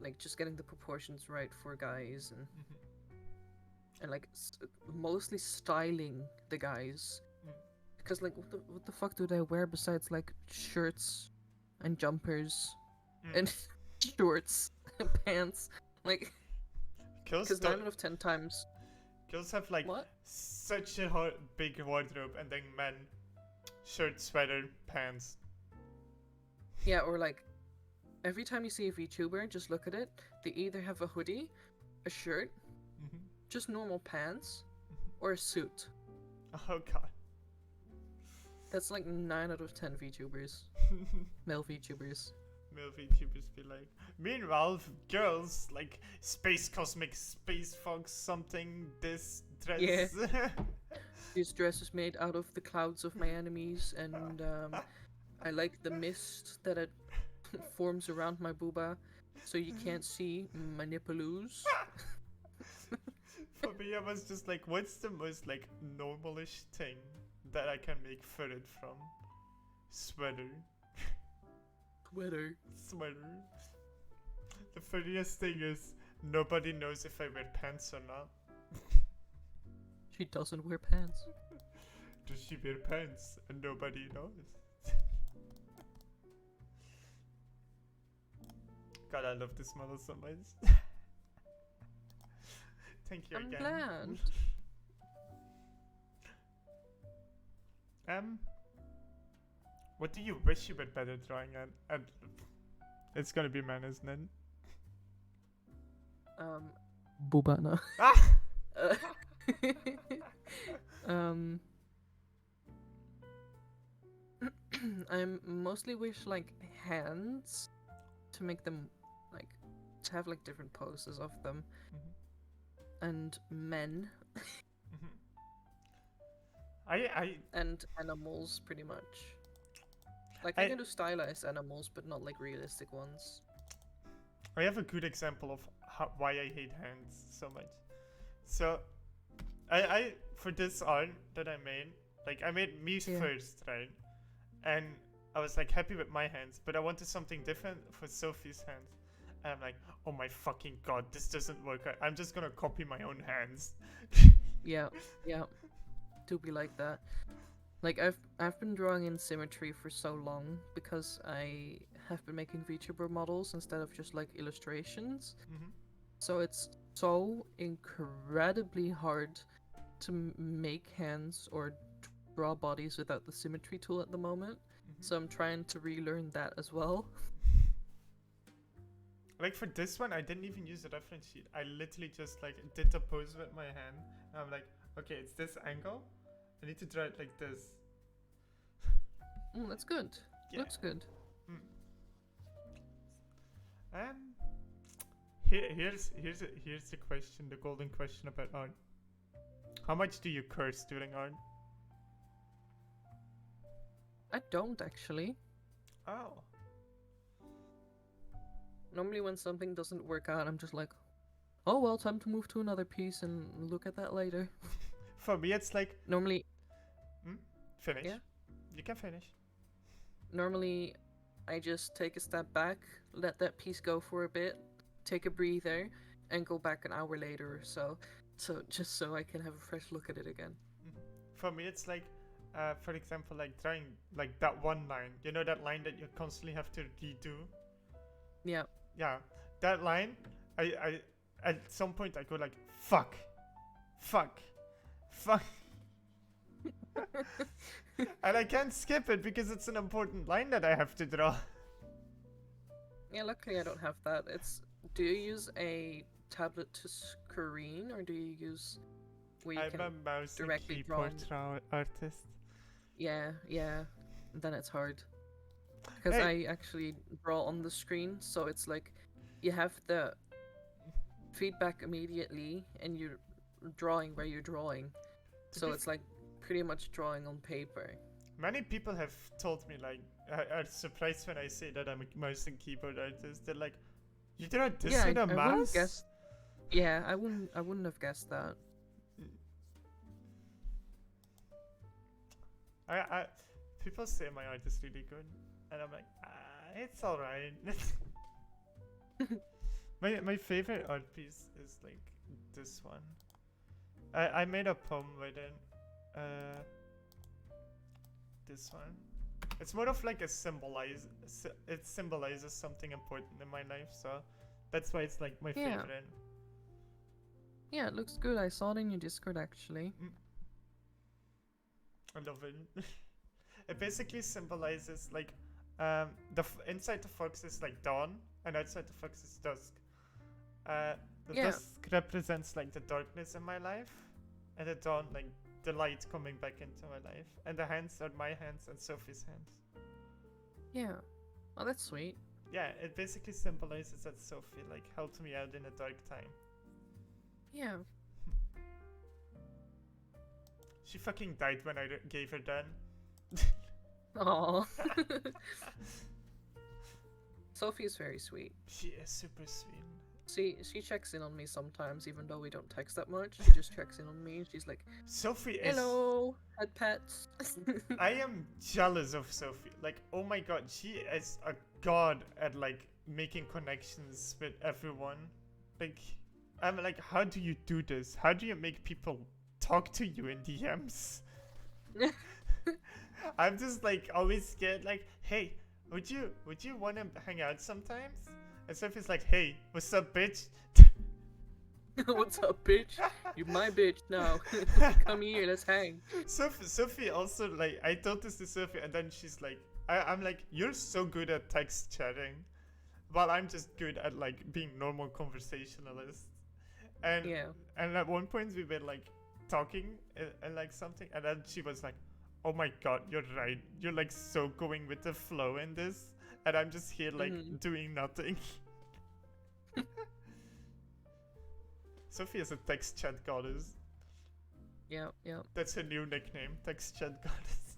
S2: like just getting the proportions right for guys, and like mostly styling the guys, because like what the fuck do they wear besides like shirts and jumpers and shorts and pants, like, because 9 out of 10 times
S1: girls have like
S2: what?
S1: such a big wardrobe, and then men, shirt, sweater, pants.
S2: Yeah, or like every time you see a VTuber, just look at it. They either have a hoodie, a shirt,
S1: Mhm.
S2: just normal pants, or a suit.
S1: Oh god.
S2: That's like 9 out of 10 VTubers. Male VTubers.
S1: Male VTubers be like. Meanwhile, girls like space cosmic space fox something this dress.
S2: Yeah. This dress is made out of the clouds of my enemies, and I like the mist that it forms around my booba, so you can't see my nippaloos.
S1: For me, I was just like, what's the most like normalish thing that I can make furred from? Sweater. Sweater. The funniest thing is nobody knows if I wear pants or not.
S2: She doesn't wear pants.
S1: Does she wear pants? And nobody knows. God, I love this model so much. Thank you
S2: I'm
S1: again.
S2: glad.
S1: What do you wish you were better drawing at? It's gonna be man, isn't it?
S2: Booba, no.
S1: Ah!
S2: I mostly wish like hands to make them like to have like different poses of them, and men and animals pretty much. Like I can do stylized animals, but not like realistic ones.
S1: I have a good example of why I hate hands so much. So, I for this art that I made, like I made me first, right? And I was like happy with my hands, but I wanted something different for Sophie's hands. And I'm like, oh my fucking god, this doesn't work. I'm just gonna copy my own hands.
S2: Yeah, do be like that. Like I've been drawing in symmetry for so long because I have been making VTuber models instead of just like illustrations. So it's so incredibly hard to make hands or draw bodies without the symmetry tool at the moment. So I'm trying to relearn that as well.
S1: Like for this one, I didn't even use a reference sheet. I literally just like did a pose with my hand. And I'm like, okay, it's this angle. I need to draw it like this.
S2: That's good.
S1: Yeah.
S2: Looks good.
S1: Here's the question, the golden question about art. How much do you curse during art?
S2: I don't actually.
S1: Oh.
S2: Normally when something doesn't work out, I'm just like, oh well, time to move to another piece and look at that later.
S1: For me, it's like...
S2: Normally...
S1: Finish.
S2: Yeah?
S1: You can finish.
S2: Normally, I just take a step back, let that piece go for a bit, take a breather, and go back an hour later or so. Just so I can have a fresh look at it again.
S1: For me, it's like, for example, like drawing like that one line. You know that line that you constantly have to redo?
S2: Yeah.
S1: Yeah. That line, I at some point I go like, fuck. And I can't skip it because it's an important line that I have to draw.
S2: Yeah, luckily I don't have that. Do you use a tablet to screen, or do you use where you
S1: I'm a mouse
S2: directly
S1: and keyboard artist.
S2: Yeah, then it's hard. Because I actually draw on the screen, so it's like you have the feedback immediately and you're drawing where you're drawing. So it's like pretty much drawing on paper.
S1: Many people have told me, like, are surprised when I say that I'm a mouse and keyboard artist. They're like, you draw this with a mouse?
S2: I wouldn't have guessed that.
S1: People say my art is really good, and I'm like, it's alright. my favorite art piece is like this one. I made a poem with it. This one. It's more of like a it symbolizes something important in my life, so that's why it's like my favorite.
S2: Yeah, it looks good. I saw it in your Discord actually.
S1: I love it. It basically symbolizes like inside the fox is like dawn and outside the fox is dusk. The
S2: Yeah.
S1: dusk represents like the darkness in my life, and the dawn like the light coming back into my life. And the hands are my hands and Sophie's hands.
S2: Yeah. Oh, that's sweet.
S1: Yeah, it basically symbolizes that Sophie like helped me out in a dark time.
S2: Yeah.
S1: She fucking died when I gave her that.
S2: Aw. Sophie's very sweet.
S1: She is super sweet.
S2: She checks in on me sometimes, even though we don't text that much. She just checks in on me. She's like,
S1: Sophie is.
S2: "Hello, had pets."
S1: I am jealous of Sophie. Like, oh my god, she is a god at like making connections with everyone. Like, I'm like, how do you do this? How do you make people talk to you in DMs? I'm just like always scared. Like, hey, would you want to hang out sometimes? And Sophie's like, hey, what's up, bitch?
S2: What's up, bitch? You're my bitch now. Come here, let's hang.
S1: Sophie also like, I told this to Sophie, and then she's like, I'm like, you're so good at text chatting, while I'm just good at like being normal conversationalist. And
S2: Yeah.
S1: and at one point we were like talking and like something, and then she was like, oh my god, you're right. You're like so going with the flow in this, and I'm just here like doing nothing. Sophie is a text chat goddess.
S2: Yeah, yeah.
S1: That's her new nickname, text chat goddess.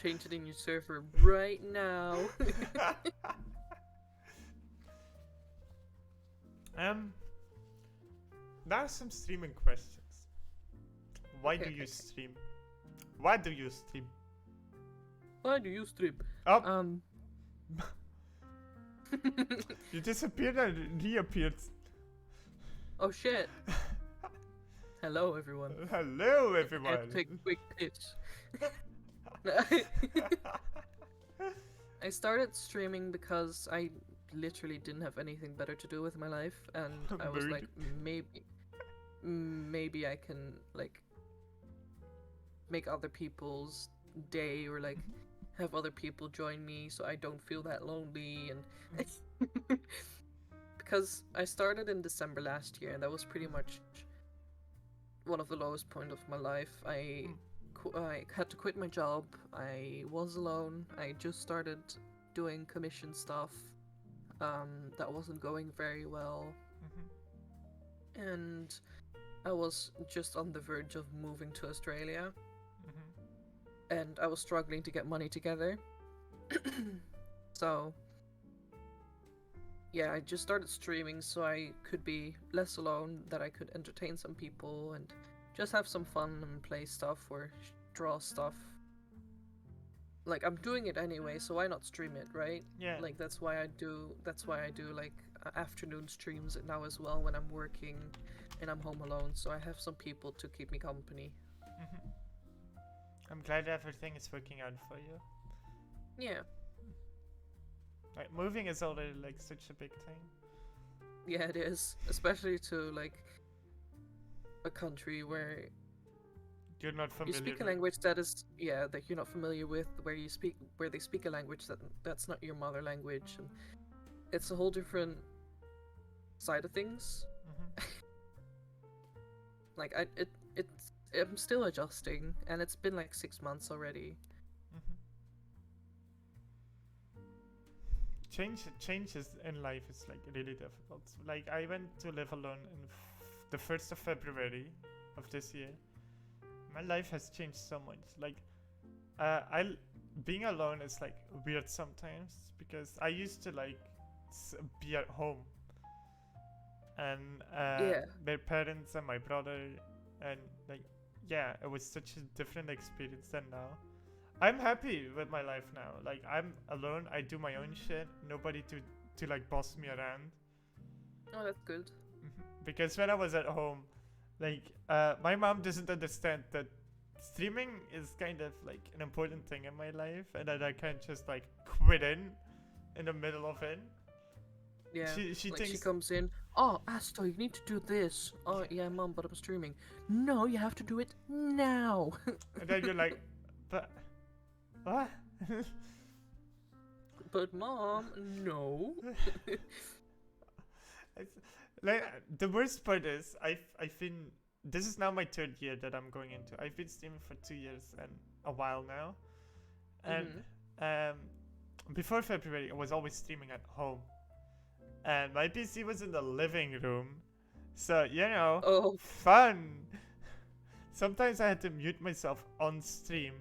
S2: Change it in your server right now.
S1: Now some streaming questions. Why do you
S2: Okay.
S1: stream? Why do you stream?
S2: Why do you strip?
S1: Oh, you disappeared and reappeared.
S2: Oh shit. Hello, everyone.
S1: Hello,
S2: I
S1: everyone.
S2: have to take a quick piss. I started streaming because I literally didn't have anything better to do with my life, and I was like, maybe I can like make other people's day, or like have other people join me so I don't feel that lonely. And because I started in December last year, and that was pretty much one of the lowest point of my life. I had to quit my job. I was alone. I just started doing commission stuff that wasn't going very well, and I was just on the verge of moving to Australia, and I was struggling to get money together. So yeah, I just started streaming so I could be less alone, that I could entertain some people and just have some fun and play stuff or draw stuff. Like, I'm doing it anyway, so why not stream it, right?
S1: Yeah.
S2: Like, that's why I do like afternoon streams now as well, when I'm working and I'm home alone, so I have some people to keep me company.
S1: I'm glad everything is working out for you.
S2: Yeah.
S1: Like, moving is already like such a big thing.
S2: Yeah, it is. Especially to like a country where
S1: You're not
S2: you
S1: familiar
S2: speak a
S1: with.
S2: language that is, yeah, that you're not familiar with, where they speak a language that's not your mother language, and it's a whole different side of things. Like, I'm still adjusting, and it's been like 6 months already.
S1: Changes in life is like really difficult. Like, I went to live alone in the 1st of February of this year. My life has changed so much. Like, being alone is like weird sometimes, because I used to like be at home, and their parents and my brother, and like, yeah, it was such a different experience than now. I'm happy with my life now. Like, I'm alone, I do my own shit, nobody to like boss me around.
S2: Oh, that's good.
S1: Because when I was at home, like, my mom doesn't understand that streaming is kind of like an important thing in my life, and that I can't just like quit in the middle of it.
S2: Yeah.
S1: She
S2: Like she
S1: thinks
S2: comes in, oh, Asto, you need to do this. Oh, yeah, mom, but I'm streaming. No, you have to do it now.
S1: and then you're like, but what?
S2: But mom, no.
S1: It's, like the worst part is I've been this is now my third year that I'm going into. I've been streaming for 2 years and a while now, and um, before February I was always streaming at home, and my PC was in the living room, so
S2: Oh.
S1: fun. Sometimes I had to mute myself on stream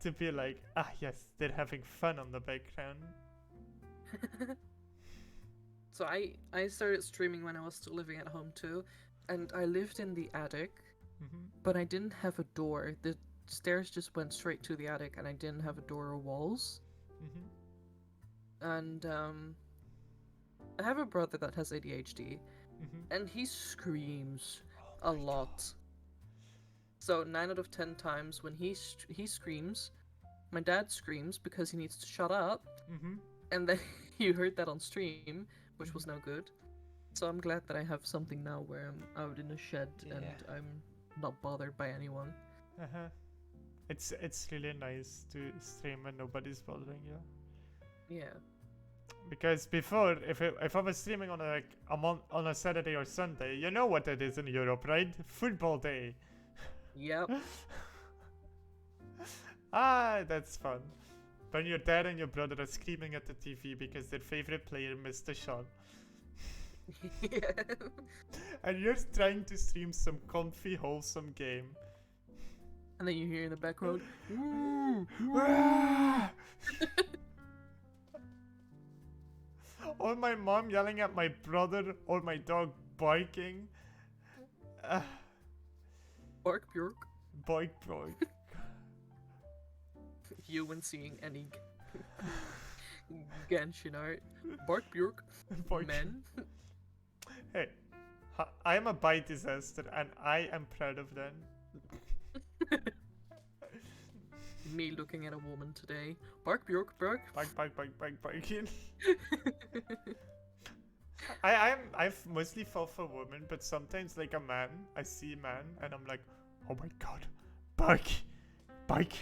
S1: to be like, ah yes, they're having fun on the background.
S2: So I started streaming when I was still living at home too, and I lived in the attic, but I didn't have a door. The stairs just went straight to the attic, and I didn't have a door or walls. And I have a brother that has ADHD, and he screams a lot. So 9 out of 10 times when he screams, my dad screams because he needs to shut up, and then you heard that on stream, which was no good. So I'm glad that I have something now where I'm out in the shed and I'm not bothered by anyone.
S1: It's really nice to stream when nobody's bothering you.
S2: Yeah.
S1: Because before, if I was streaming on on a Saturday or Sunday, you know what it is in Europe, right? Football day.
S2: Yep.
S1: That's fun. When your dad and your brother are screaming at the TV because their favorite player missed a shot.
S2: Yeah.
S1: And you're trying to stream some comfy, wholesome game.
S2: And then you hear in the background,
S1: or my mom yelling at my brother, or my dog barking.
S2: bark bjork.
S1: Bark, bark.
S2: You when seeing any Genshin art. Bark bjork.
S1: Bark.
S2: Men.
S1: Hey, I am a bite disaster, and I am proud of that.
S2: Me looking at a woman today. Bark bjork, bark.
S1: Bark, bark, bark, bark, barking. I've mostly fought for women, but sometimes like a man, I see a man and I'm like, oh my god, bark, bark.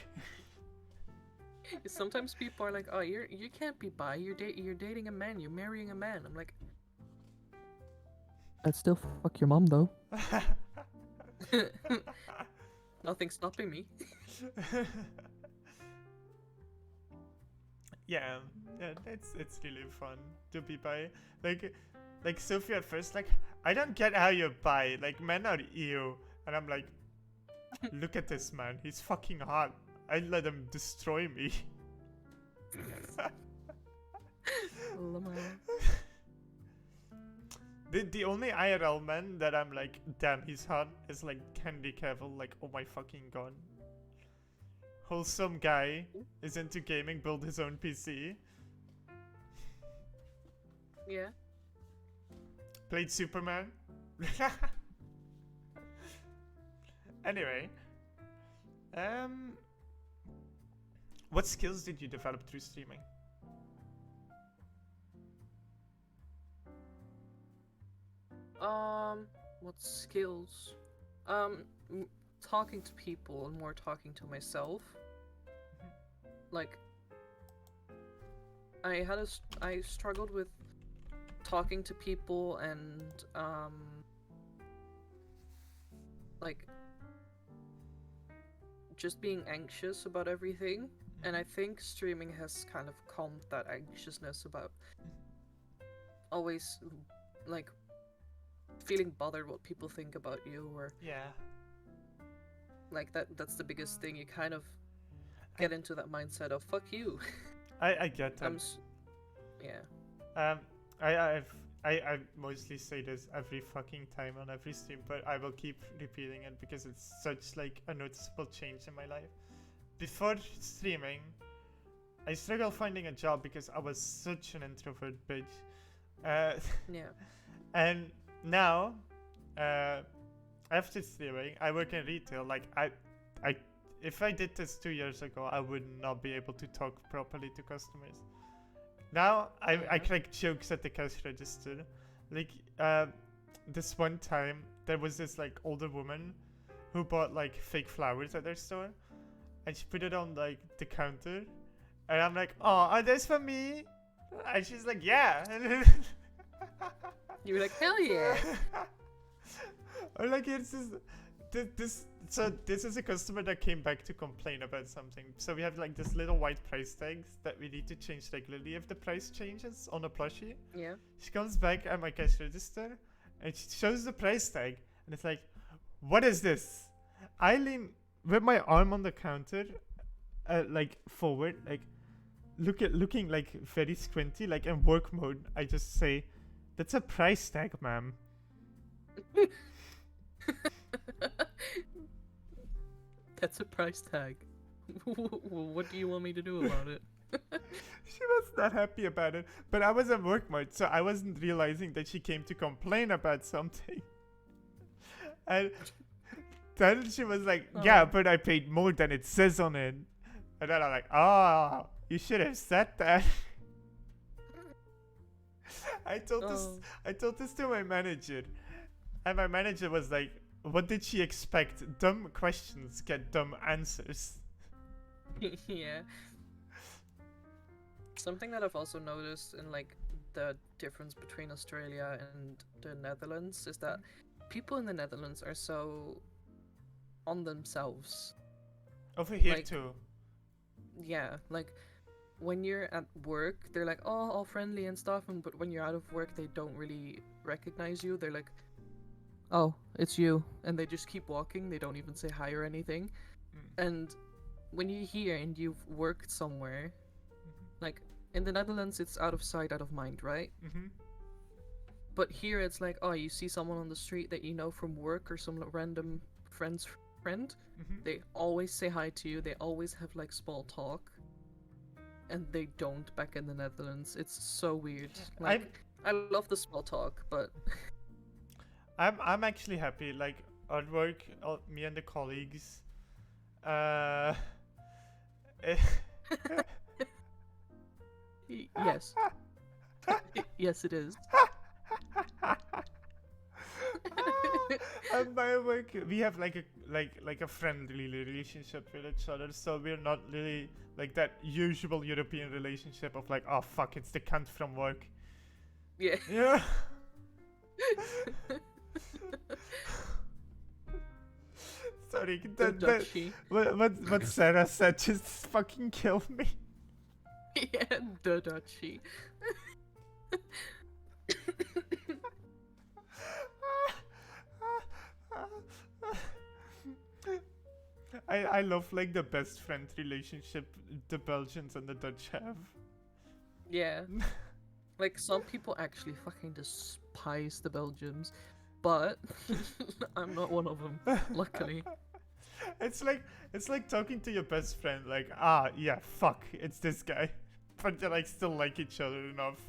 S2: Sometimes people are like, oh, you can't be bi. You're dating a man. You're marrying a man. I'm like, I'd still fuck your mom though. Nothing's stopping me.
S1: yeah, it's really fun to be bi. Like Sophie at first, like, I don't get how you're bi. Like, men are ew, and I'm like, look at this man. He's fucking hot. I'd let him destroy me. The only IRL man that I'm like, damn, he's hot, is like Henry Cavill. Like, oh my fucking god. Wholesome guy, is into gaming, build his own PC.
S2: Yeah.
S1: Played Superman. Anyway. What skills did you develop through streaming?
S2: What skills? Talking to people and more talking to myself. Like, I struggled with talking to people and, like, just being anxious about everything. And I think streaming has kind of calmed that anxiousness about always, like, feeling bothered what people think about you, or like that's the biggest thing. You kind of get into that mindset of fuck you.
S1: I get that.
S2: Yeah.
S1: I mostly say this every fucking time on every stream, but I will keep repeating it because it's such like a noticeable change in my life. Before streaming, I struggled finding a job because I was such an introvert bitch.
S2: Yeah.
S1: And now, after streaming, I work in retail. Like if I did this 2 years ago, I would not be able to talk properly to customers. Now I
S2: Yeah.
S1: crack jokes at the cash register. Like this one time there was this like older woman who bought like fake flowers at their store, and she put it on like the counter, and I'm like, oh, are those for me? And she's like, yeah.
S2: You were like, hell yeah.
S1: Or like it's this so this is a customer that came back to complain about something. So we have like this little white price tags that we need to change regularly if the price changes on a plushie.
S2: Yeah.
S1: She comes back at my cash register and she shows the price tag and it's like, what is this? I lean with my arm on the counter, like forward, like looking like very squinty, like in work mode. I just say, that's a price tag, ma'am.
S2: That's a price tag. What do you want me to do about it?
S1: She was not happy about it, but I was in work mode, so I wasn't realizing that she came to complain about something. And then she was like, yeah, but I paid more than it says on it. And then I'm like, oh, you should have said that. I told this to my manager, and my manager was like, what did she expect? Dumb questions get dumb answers.
S2: Yeah. Something that I've also noticed in like the difference between Australia and the Netherlands is that people in the Netherlands are so on themselves.
S1: Over here
S2: Like-
S1: too.
S2: Yeah, like when you're at work, they're like, oh, all friendly and stuff, but when you're out of work, they don't really recognize you. They're like, oh, it's you, and they just keep walking. They don't even say hi or anything. And when you're here and you've worked somewhere, like in the Netherlands, it's out of sight, out of mind, right?
S1: Mm-hmm.
S2: But here it's like, oh, you see someone on the street that you know from work or some random friend's friend.
S1: Mm-hmm.
S2: They always say hi to you. They always have like small talk. And they don't back in the Netherlands. It's so weird. Like, I love the small talk, but
S1: I'm actually happy. Like at work, me and the colleagues,
S2: yes. Yes, it is.
S1: At my work, we have like a friendly relationship with each other, so we're not really like that usual European relationship of like, oh fuck, it's the cunt from work.
S2: Yeah.
S1: Yeah. Sorry, what Sarah said just fucking killed me.
S2: Yeah, the Dutchie.
S1: I love like the best friend relationship the Belgians and the Dutch have.
S2: Yeah. Like, some people actually fucking despise the Belgians, but I'm not one of them, luckily.
S1: It's like talking to your best friend, like, yeah, fuck, it's this guy. But they like still like each other enough.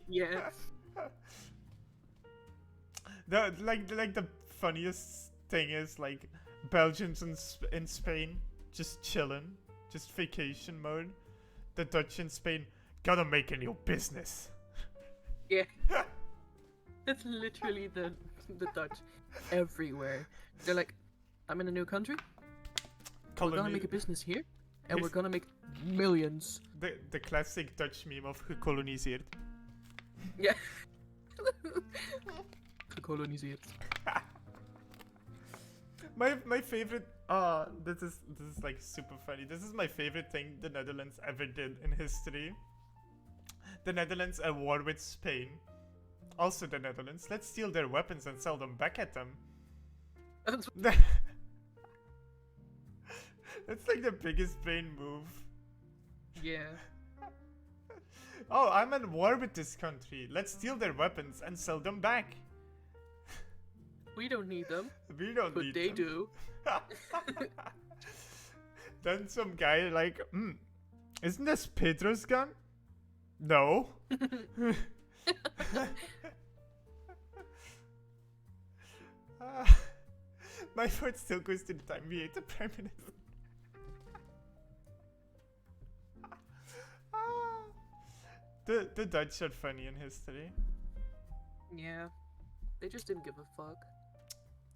S2: Yeah.
S1: The funniest thing is like Belgians in Spain just chilling, just vacation mode. The Dutch in Spain gotta make a new business.
S2: Yeah. It's literally the Dutch everywhere. They're like, I'm in a new country. We're gonna make a business here, and we're gonna make millions.
S1: The classic Dutch meme of gekoloniseerd.
S2: Yeah. Gekoloniseerd.
S1: My favorite this is like super funny. This is my favorite thing the Netherlands ever did in history. The Netherlands at war with Spain. Also the Netherlands. Let's steal their weapons and sell them back at them. That's like the biggest brain move.
S2: Yeah.
S1: Oh, I'm at war with this country. Let's steal their weapons and sell them back.
S2: We don't need them,
S1: We don't
S2: but
S1: need
S2: they
S1: them.
S2: do.
S1: Then some guy like, isn't this Pedro's gun? No. My vote still goes to the time we ate the Prime Minister. The Dutch are funny in history.
S2: Yeah. They just didn't give a fuck.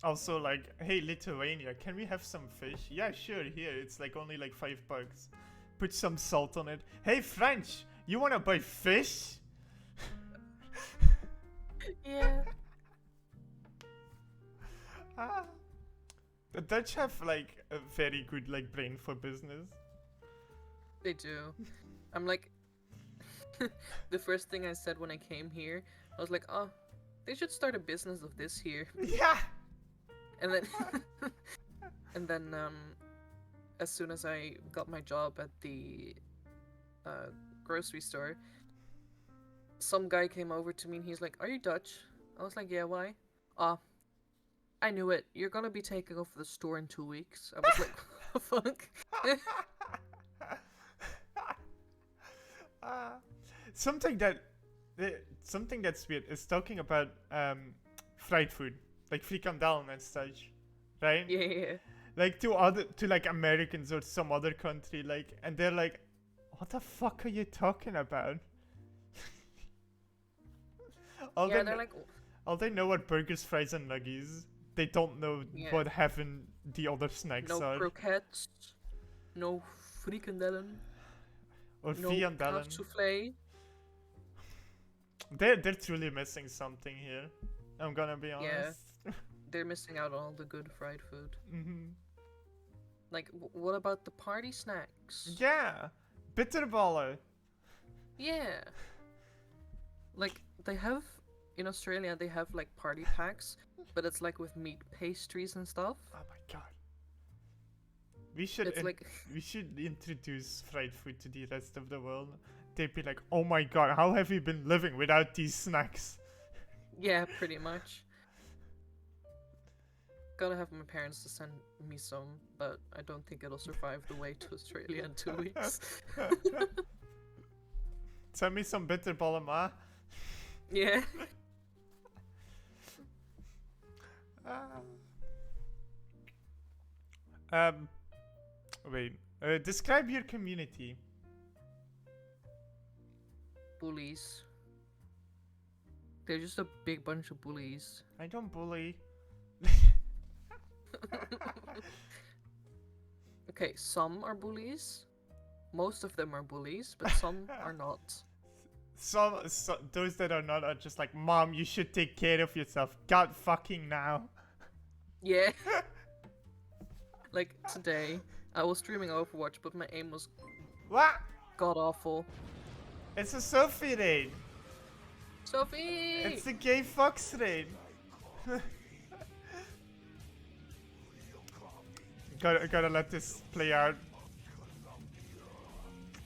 S1: Also, like, hey, Lithuania, can we have some fish? Yeah, sure, here, it's like only like $5. Put some salt on it. Hey, French, you wanna buy fish?
S2: Yeah.
S1: Ah. The Dutch have like a very good like brain for business.
S2: They do. I'm like, the first thing I said when I came here, I was like, oh, they should start a business of this here.
S1: Yeah.
S2: And then, and then, as soon as I got my job at the grocery store, some guy came over to me and he's like, "Are you Dutch?" I was like, "Yeah, why?" "Ah, I knew it. You're gonna be taking over the store in 2 weeks." I was like, "What the fuck?"
S1: Something that something that's weird is talking about fried food, like frikandellen and such, right?
S2: Yeah.
S1: Like to like Americans or some other country, like, and they're like, "What the fuck are you talking about?" all
S2: Yeah,
S1: they
S2: they're
S1: kn-
S2: like,
S1: all they know are burgers, fries, and nuggies. They don't know
S2: Yeah.
S1: what having the other snacks
S2: no
S1: are.
S2: croquettes, no frikandellen,
S1: Or
S2: no
S1: viandellen.
S2: calf soufflé.
S1: They're truly missing something here. I'm gonna be honest.
S2: Yeah. They're missing out on all the good fried food.
S1: Mm-hmm.
S2: Like, what about the party snacks?
S1: Yeah, bitterballen.
S2: Yeah. Like, they have, in Australia, they have, like, party packs, but it's, like, with meat pastries and stuff.
S1: Oh my god. We should
S2: It's like,
S1: we should introduce fried food to the rest of the world. They'd be like, "Oh my god, how have you been living without these snacks?"
S2: yeah, pretty much. Gotta have my parents to send me some, but I don't think it'll survive the way to Australia in 2 weeks.
S1: Send me some bitterballen, ma.
S2: Yeah.
S1: Wait. Describe your community.
S2: Bullies. They're just a big bunch of bullies.
S1: I don't bully.
S2: Okay, some are bullies. Most of them are bullies, but some are not.
S1: Some those that are not are just like, "Mom, you should take care of yourself. God fucking now."
S2: Yeah. Like today, I was streaming Overwatch, but my aim was
S1: What?
S2: god awful.
S1: It's a Sophie raid.
S2: Sophie!
S1: It's a gay fox raid. Gotta let this play out.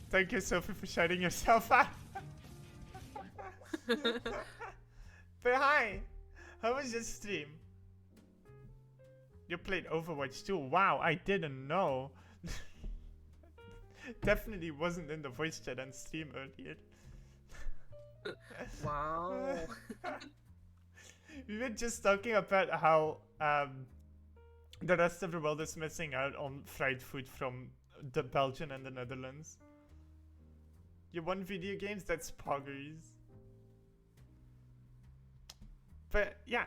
S1: Thank you, Sophie, for shouting yourself out. But hi, how was your stream? You played Overwatch too. Wow, I didn't know. Definitely wasn't in the voice chat and stream earlier.
S2: Wow.
S1: We were just talking about how the rest of the world is missing out on fried food from the Belgium and the Netherlands. You want video games? That's poggers. But yeah,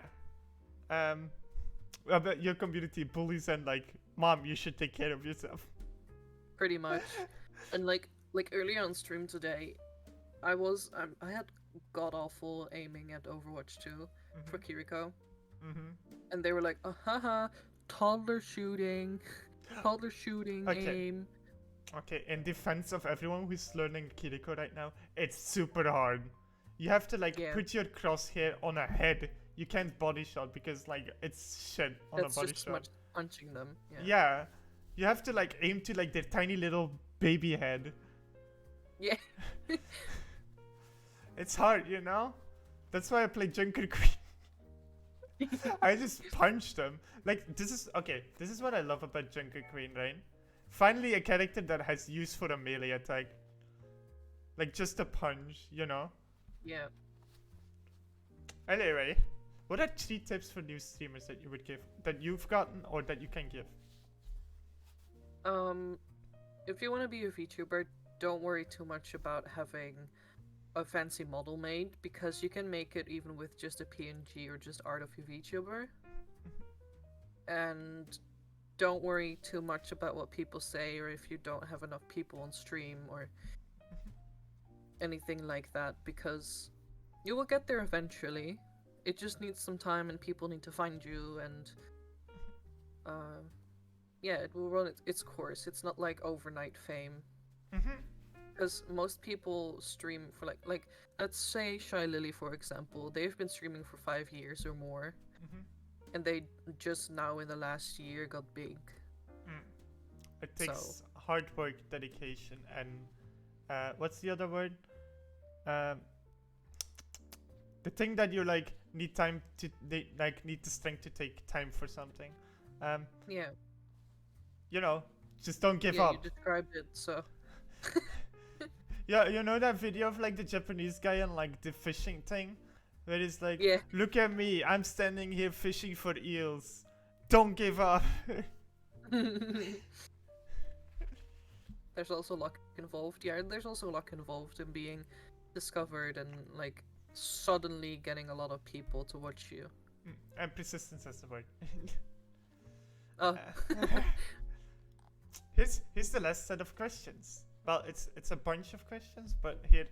S1: about your community bullies and like, "Mom, you should take care of yourself."
S2: Pretty much. And like earlier on stream today, I had god awful aiming at Overwatch 2 for Kiriko. And they were like, haha, toddler shooting
S1: Okay.
S2: aim.
S1: Okay, in defense of everyone who's learning Kiriko right now, it's super hard. You have to like
S2: Yeah.
S1: put your crosshair on a head. You can't body shot because like it's shit on
S2: That's
S1: a body
S2: just
S1: shot.
S2: much punching them. Yeah.
S1: Yeah, you have to like aim to like their tiny little baby head.
S2: Yeah.
S1: It's hard, you know? That's why I play Junker Queen. I just punch them. Like, this is what I love about Junker Queen, right? Finally a character that has use for a melee attack. Like, just a punch, you know?
S2: Yeah.
S1: Anyway, what are 3 tips for new streamers that you would give? That you've gotten or that you can give?
S2: If you want to be a VTuber, don't worry too much about having a fancy model made, because you can make it even with just a PNG or just art of a VTuber. And don't worry too much about what people say, or if you don't have enough people on stream or anything like that, because you will get there eventually. It just needs some time, and people need to find you, and yeah, it will run its course. It's not like overnight fame. Because most people stream for like let's say Shy Lily, for example. They've been streaming for 5 years or more, and they just now in the last year got big.
S1: It takes hard work, dedication, and what's the other word? The thing that you like need time to need the strength to take time for something.
S2: Yeah.
S1: You know, just don't give
S2: Yeah,
S1: up.
S2: you described it, so.
S1: Yeah, you know that video of like the Japanese guy and like the fishing thing, where he's like,
S2: Yeah.
S1: "Look at me, I'm standing here fishing for eels. Don't give up."
S2: There's also luck involved. Yeah, there's also luck involved in being discovered and like suddenly getting a lot of people to watch you.
S1: And persistence as the word.
S2: Oh.
S1: Here's the last set of questions. Well, it's a bunch of questions, but here,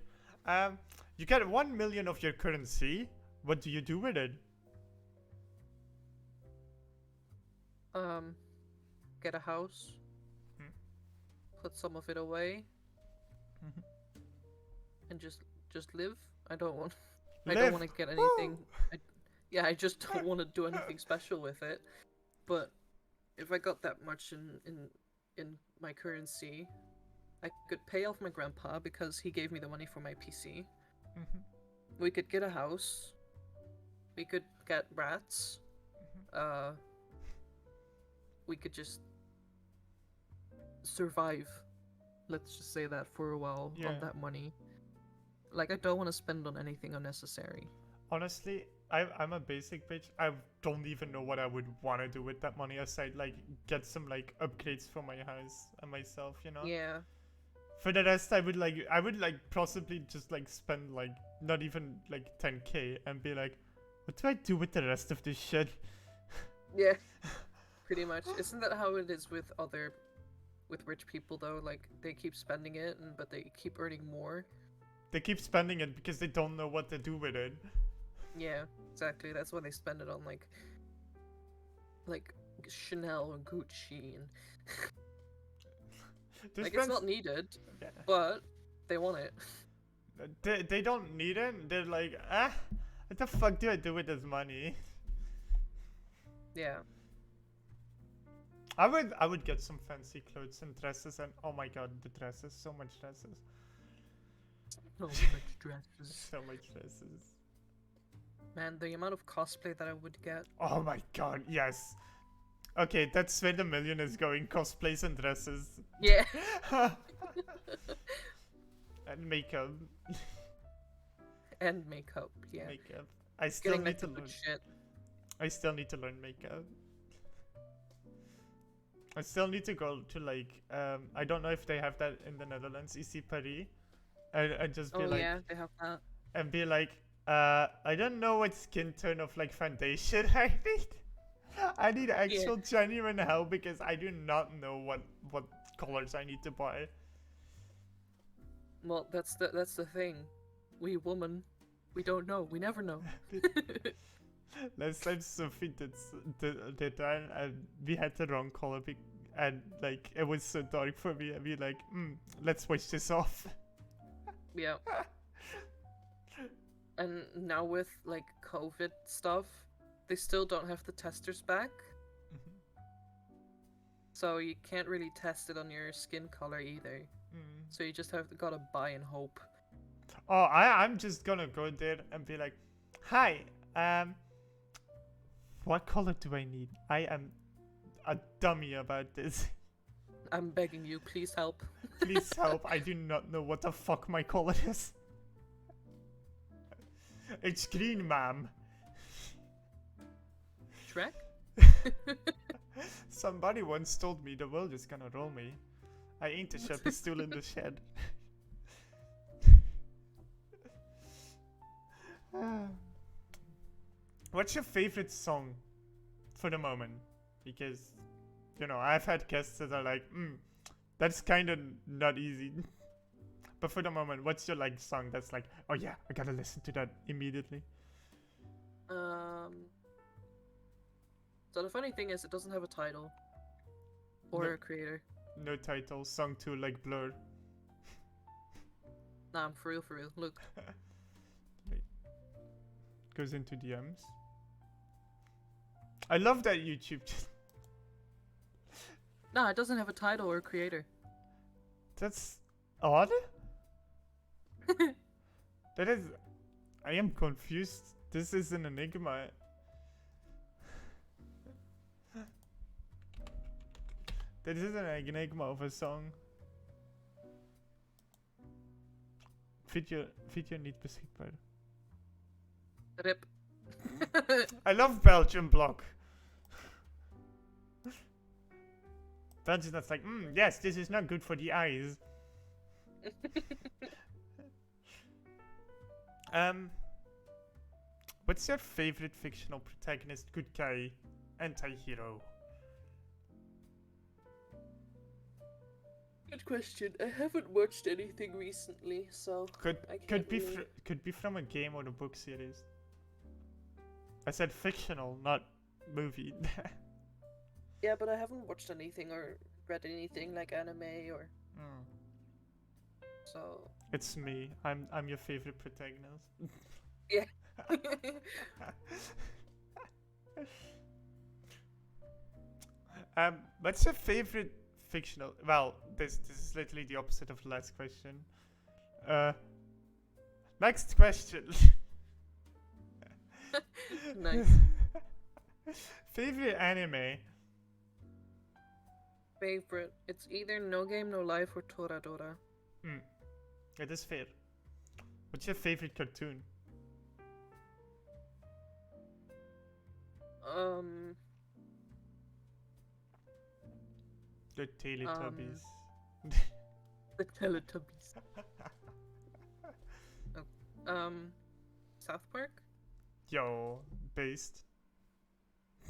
S1: you get 1 million of your currency. What do you do with it?
S2: Get a house. Put some of it away. And just live. I don't want to get anything. I just don't want to do anything special with it. But if I got that much in my currency, I could pay off my grandpa because he gave me the money for my PC. We could get a house. We could get rats. We could just survive. Let's just say that for a while on that money. Like, I don't want to spend on anything unnecessary.
S1: Honestly, I'm a basic bitch. I don't even know what I would want to do with that money aside like get some like upgrades for my house and myself, you know?
S2: Yeah.
S1: For the rest, I would like possibly just like spend like not even like 10k and be like, what do I do with the rest of this shit?
S2: Yeah. Pretty much. Isn't that how it is with rich people though? Like, they keep spending it, but they keep earning more.
S1: They keep spending it because they don't know what to do with it.
S2: Yeah, exactly. That's why they spend it on like Chanel and Gucci and like, it's not needed, but they want it.
S1: They don't need it. They're like, what the fuck do I do with this money?
S2: Yeah.
S1: I would get some fancy clothes and dresses, and oh my god, the dresses, so much dresses.
S2: So much dresses.
S1: So much dresses.
S2: Man, the amount of cosplay that I would get.
S1: Oh my god, yes. Okay, that's where the million is going. Cosplays and dresses.
S2: Yeah.
S1: And makeup.
S2: And makeup, yeah.
S1: Makeup. I still need to learn.
S2: Shit.
S1: I still need to learn makeup. I still need to go to like I don't know if they have that in the Netherlands, Ici Paris. And just be like,
S2: yeah, they have that.
S1: And be like, I don't know what skin tone of like foundation I need. I need actual genuine help because I do not know what colors I need to buy.
S2: Well, that's the thing. We women, we don't know. We never know.
S1: Last time Sophie did that, and we had the wrong color, and like it was so dark for me. And we like, let's switch this off.
S2: Yeah. And now with like COVID stuff, they still don't have the testers back. So you can't really test it on your skin color either. So you just gotta buy and hope.
S1: Oh, I'm just gonna go there and be like, hi, what color do I need? I am a dummy about this.
S2: I'm begging you, please help.
S1: Please help, I do not know what the fuck my color is. It's green, ma'am.
S2: Shrek?
S1: Somebody once told me the world is gonna roll me. I ain't the sharpest tool in the shed. What's your favorite song for the moment? Because, you know, I've had guests that are like, that's kind of not easy. But for the moment, what's your like song that's like, oh yeah, I gotta listen to that immediately?
S2: So the funny thing is, it doesn't have a title or a creator.
S1: No title, song 2 like Blur.
S2: Nah, I'm for real, for real. Look.
S1: Wait. Goes into DMs. I love that YouTube.
S2: Nah, it doesn't have a title or a creator.
S1: That's odd. That is. I am confused. This is an enigma. That is an enigma of a song. Video niet beschikbaar.
S2: Rip.
S1: I love Belgian block. Belgian that's like, yes, this is not good for the eyes. What's your favorite fictional protagonist, good guy, anti-hero?
S2: Good question. I haven't watched anything recently, so
S1: Could be from a game or a book series. I said fictional, not movie.
S2: Yeah, but I haven't watched anything or read anything like anime or. So.
S1: It's me. I'm your favorite protagonist.
S2: Yeah.
S1: What's your favorite fictional? Well, this is literally the opposite of the last question. Next question.
S2: Nice.
S1: Favorite anime?
S2: Favorite. It's either No Game No Life or Toradora.
S1: It is fair. What's your favorite cartoon? The Teletubbies.
S2: The Teletubbies. South Park?
S1: Yo, based.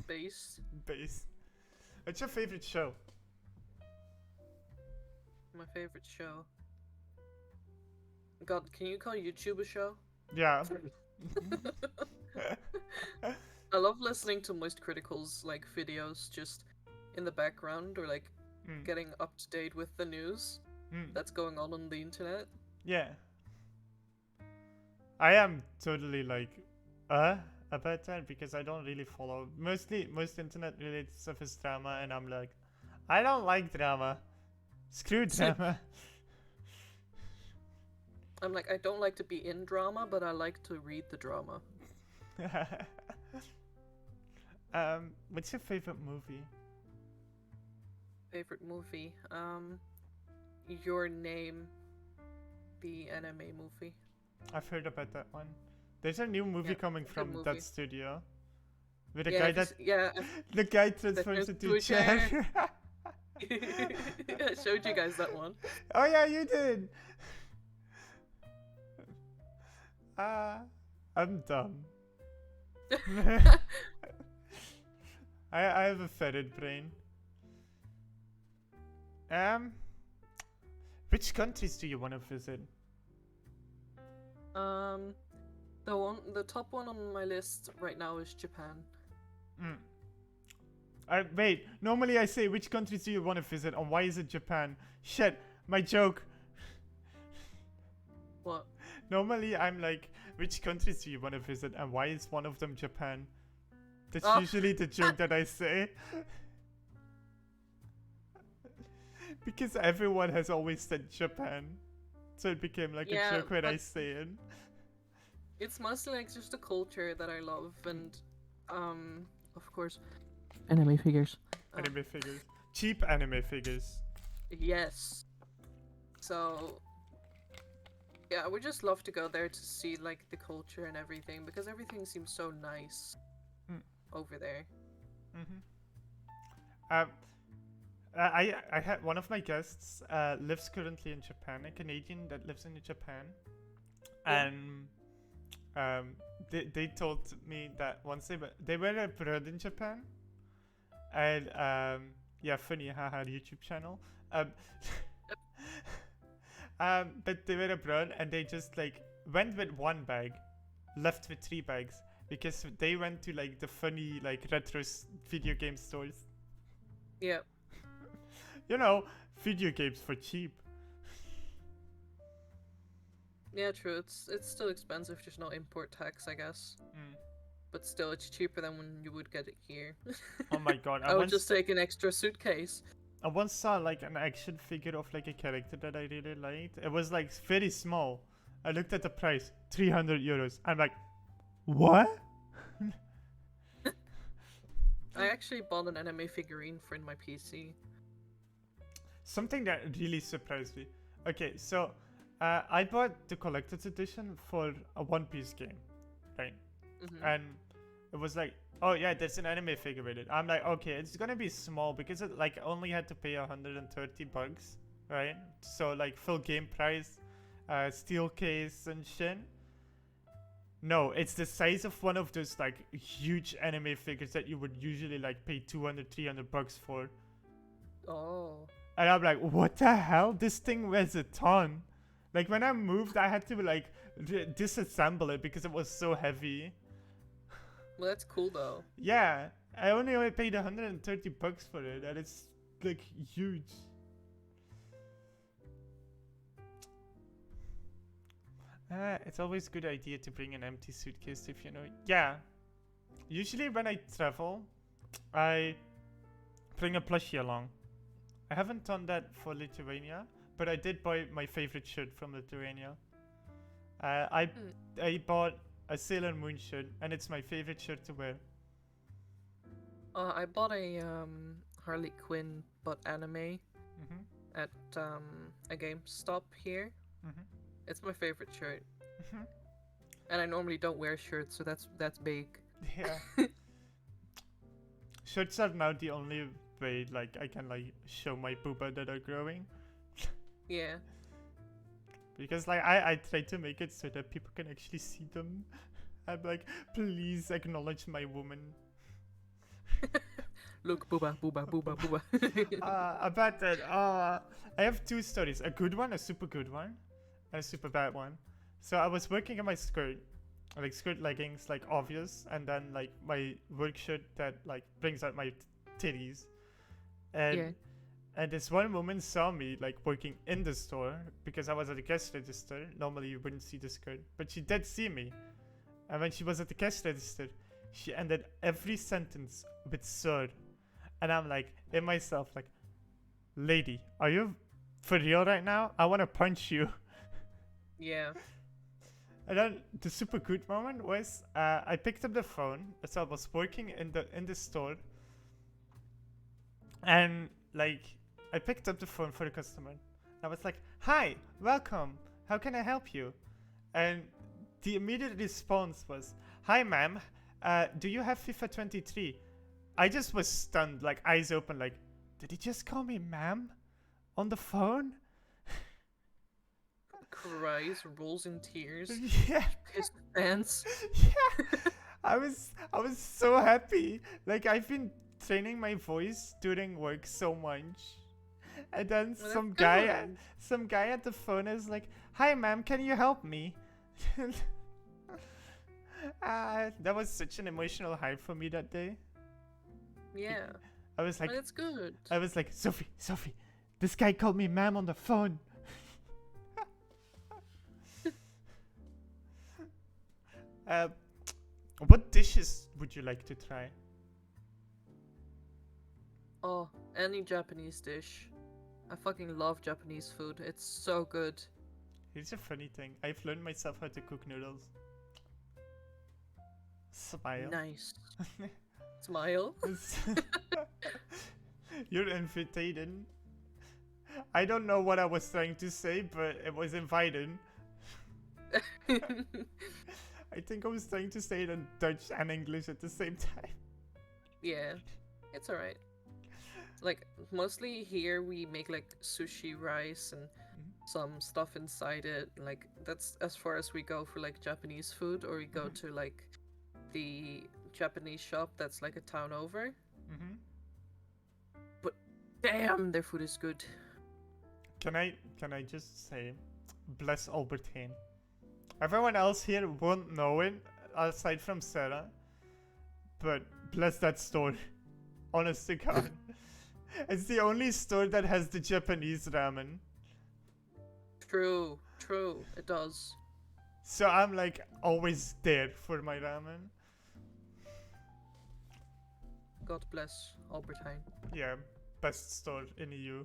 S2: Base.
S1: What's your favorite show?
S2: My favorite show. God, can you call YouTube a show?
S1: Yeah.
S2: I love listening to Moist Critical's like videos just in the background or like getting up to date with the news that's going on the internet.
S1: Yeah. I am totally like about that because I don't really follow most internet related stuff is drama and I'm like I don't like drama. Screw drama.
S2: I'm like I don't like to be in drama, but I like to read the drama.
S1: What's your favorite movie?
S2: Favorite movie? Your Name, the anime movie.
S1: I've heard about that one. There's a new movie coming from that studio. With a guy that the guy transforms into a chair.
S2: I showed you guys that one.
S1: Oh yeah, you did. I'm dumb. I have a fetid brain. Which countries do you want to visit?
S2: The top one on my list right now is Japan.
S1: Wait, normally I say which countries do you want to visit and why is it Japan? Shit, my joke.
S2: What?
S1: Normally I'm like, which countries do you want to visit and why is one of them Japan? That's usually the joke that I say. Because everyone has always said Japan. So it became like a joke when I say it.
S2: It's mostly like just a culture that I love and of course anime figures.
S1: Anime figures. Cheap anime figures.
S2: Yes. So yeah, I would just love to go there to see like the culture and everything because everything seems so nice over there.
S1: I had one of my guests lives currently in Japan, a Canadian that lives in Japan, and they told me that once they were abroad in Japan, and yeah, funny, haha, YouTube channel. Um, but they were abroad and they just like went with one bag, left with 3 bags because they went to like the funny like video game stores.
S2: Yeah.
S1: You know, video games for cheap.
S2: Yeah, true. It's still expensive. There's no import tax, I guess.
S1: Mm.
S2: But still, it's cheaper than when you would get it here.
S1: Oh my god!
S2: I would just take an extra suitcase.
S1: I once saw like an action figure of like a character that I really liked. It was like very small. I looked at the price, 300 euros. I'm like, what?
S2: I actually bought an anime figurine for in my PC.
S1: Something that really surprised me. Okay, so I bought the collector's edition for a One Piece game, right?
S2: Mm-hmm.
S1: And it was like, oh yeah, there's an anime figure with it. I'm like, okay, it's gonna be small because it like only had to pay 130 bucks, right? So like full game price, steel case and shit. No, it's the size of one of those like huge anime figures that you would usually like pay 200, 300 bucks for.
S2: Oh.
S1: And I'm like, what the hell? This thing weighs a ton. Like when I moved, I had to like disassemble it because it was so heavy.
S2: Well, that's cool though.
S1: Yeah, I only paid 130 bucks for it, and it's like huge. It's always a good idea to bring an empty suitcase if you know. Yeah, usually when I travel, I bring a plushie along. I haven't done that for Lithuania, but I did buy my favorite shirt from Lithuania. I bought a Sailor Moon shirt, and it's my favorite shirt to wear.
S2: I bought a Harley Quinn but anime at a GameStop here. It's my favorite shirt. And I normally don't wear shirts, so that's big.
S1: Yeah. Shirts are now the only way like I can like show my booba that are growing.
S2: Yeah.
S1: Because like I try to make it so that people can actually see them. I'm like, please acknowledge my woman.
S2: Look, booba, booba, booba, booba.
S1: About that, I have 2 stories. A good one, a super good one, and a super bad one. So I was working on my skirt, like skirt leggings, like obvious, and then like my work shirt that like brings out my titties. And
S2: Yeah.
S1: and this one woman saw me like working in the store because I was at the cash register. Normally you wouldn't see the skirt, but she did see me. And when she was at the cash register, she ended every sentence with "sir," and I'm like in myself like, lady, are you for real right now? I want to punch you.
S2: Yeah.
S1: And then the super good moment was I picked up the phone. So I was working in the store, and like I picked up the phone for the customer. I was like, "Hi, welcome. How can I help you?" And the immediate response was, "Hi, ma'am. Do you have FIFA 23?" I just was stunned, like eyes open, like, did he just call me ma'am on the phone?
S2: Cries, rolls in tears,
S1: Yeah.
S2: pissed pants.
S1: Yeah. I was so happy. Like I've been training my voice during work so much. And then
S2: Well,
S1: some
S2: that's
S1: guy at the phone is like, "Hi ma'am, can you help me?" That was such an emotional high for me that day.
S2: Yeah.
S1: I was like,
S2: Well, that's good.
S1: Sophie, this guy called me ma'am on the phone. What dishes would you like to try?
S2: Oh, any Japanese dish. I fucking love Japanese food. It's so good.
S1: Here's a funny thing. I've learned myself how to cook noodles. Smile.
S2: Nice. Smile.
S1: You're invited. I don't know what I was trying to say, but it was invited. I think I was trying to say it in Dutch and English at the same time.
S2: Yeah, it's alright. Like, mostly here we make like sushi, rice, and some stuff inside it. Like that's as far as we go for like Japanese food, or we go
S1: Mhm.
S2: to like the Japanese shop that's like a town over.
S1: Mm-hmm.
S2: But damn, their food is good.
S1: Can I just say, bless Albertine. Everyone else here won't know it, aside from Sarah. But bless that store. Honest to God. It's the only store that has the Japanese ramen.
S2: True, true, it does.
S1: So I'm like always there for my ramen.
S2: God bless Albertine.
S1: Yeah, best store in EU.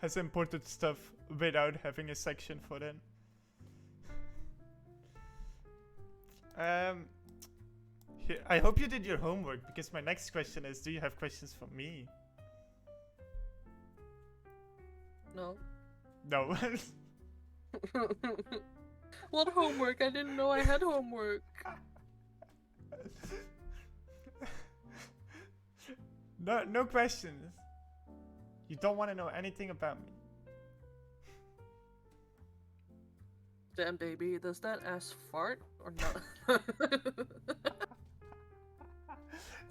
S1: Has imported stuff without having a section for it. I hope you did your homework, because my next question is, do you have questions for me?
S2: No.
S1: No.
S2: What homework? I didn't know I had homework.
S1: No questions. You don't want to know anything about me.
S2: Damn, baby, does that ass fart or not?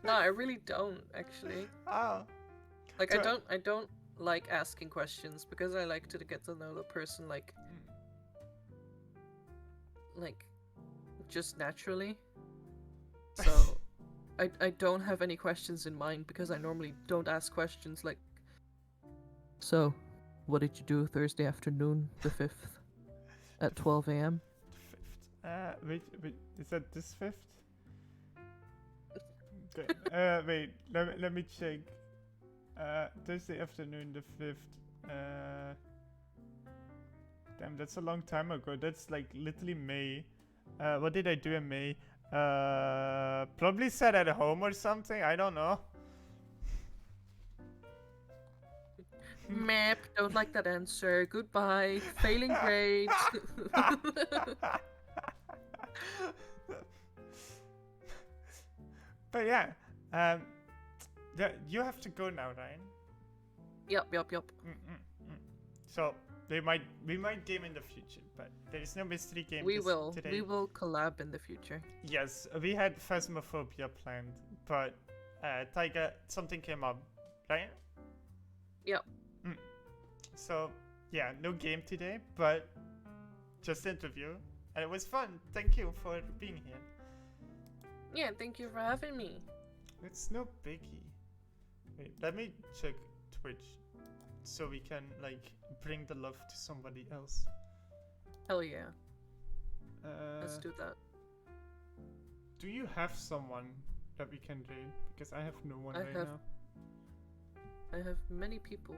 S2: No, I really don't actually.
S1: Oh.
S2: Like
S1: So-
S2: I don't like asking questions because I like to get to know the person like just naturally. So I don't have any questions in mind because I normally don't ask questions like, so what did you do Thursday afternoon the 5th at 12 a.m.?
S1: Wait, is that this 5th? Okay. Wait, let me check. Thursday afternoon, the 5th. Damn, that's a long time ago. That's like literally May. What did I do in May? Probably sat at home or something. I don't know.
S2: Map, don't like that answer. Goodbye. Failing grade.
S1: But yeah, you have to go now, Ryan.
S2: Yep.
S1: So we might game in the future, but there is no mystery game.
S2: We will.
S1: today.
S2: We will collab in the future.
S1: Yes, we had Phasmophobia planned, but Taiga, something came up, right?
S2: Yep.
S1: So yeah, no game today, but just interview, and it was fun. Thank you for being here.
S2: Yeah, thank you for having me.
S1: It's no biggie. Wait, let me check Twitch, so we can like bring the love to somebody else.
S2: Hell yeah. Let's do that.
S1: Do you have someone that we can raid? Because I have no one
S2: I
S1: right
S2: have-
S1: now.
S2: I have many people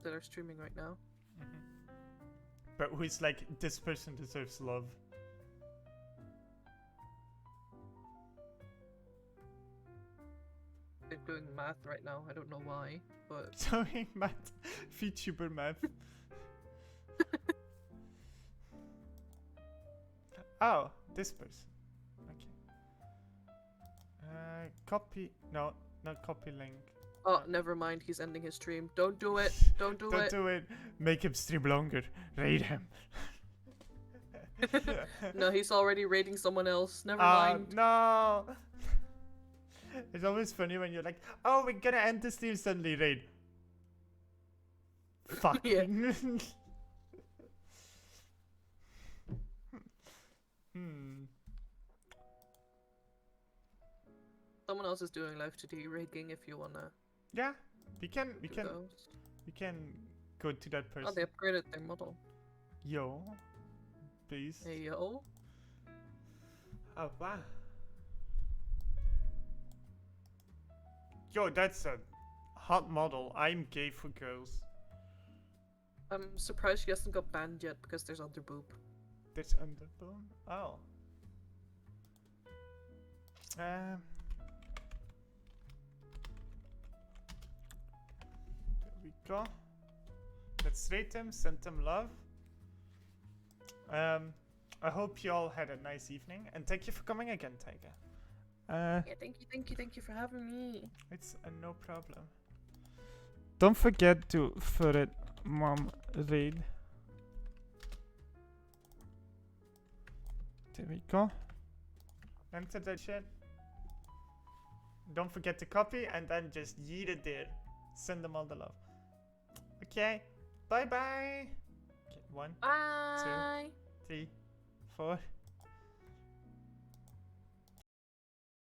S2: that are streaming right now.
S1: But who's like, this person deserves love?
S2: They're doing math right now. I don't know why, but
S1: Doing math. VTuber math. Oh, this person. Okay. Copy. No, not copy link.
S2: oh, never mind. He's ending his stream. Don't do it. Don't do
S1: Don't
S2: it.
S1: do it. Make him stream longer. Raid him.
S2: No, he's already raiding someone else. Never
S1: Oh,
S2: mind.
S1: no. It's always funny when you're like, oh, we're gonna end the stream, suddenly raid. Fuck.
S2: Yeah. Someone else is doing live 2D raiding if you wanna
S1: Yeah, we can
S2: do those.
S1: go to that person.
S2: Oh, they upgraded their model.
S1: Yo, please.
S2: Hey yo.
S1: Oh wow. Yo, that's a hot model. I'm gay for girls.
S2: I'm surprised she hasn't got banned yet because there's under boob.
S1: This underbone. Oh. There we go. Let's rate them, send them love. I hope you all had a nice evening, and thank you for coming again, Taiga.
S2: Yeah, thank you for having me.
S1: It's no problem. Don't forget to put it, Mom. Read. There we go. Enter that shit. Don't forget to copy and then just yeet it there. Send them all the love. Okay. Bye bye. Okay, 1,
S2: Bye.
S1: 2, 3, 4.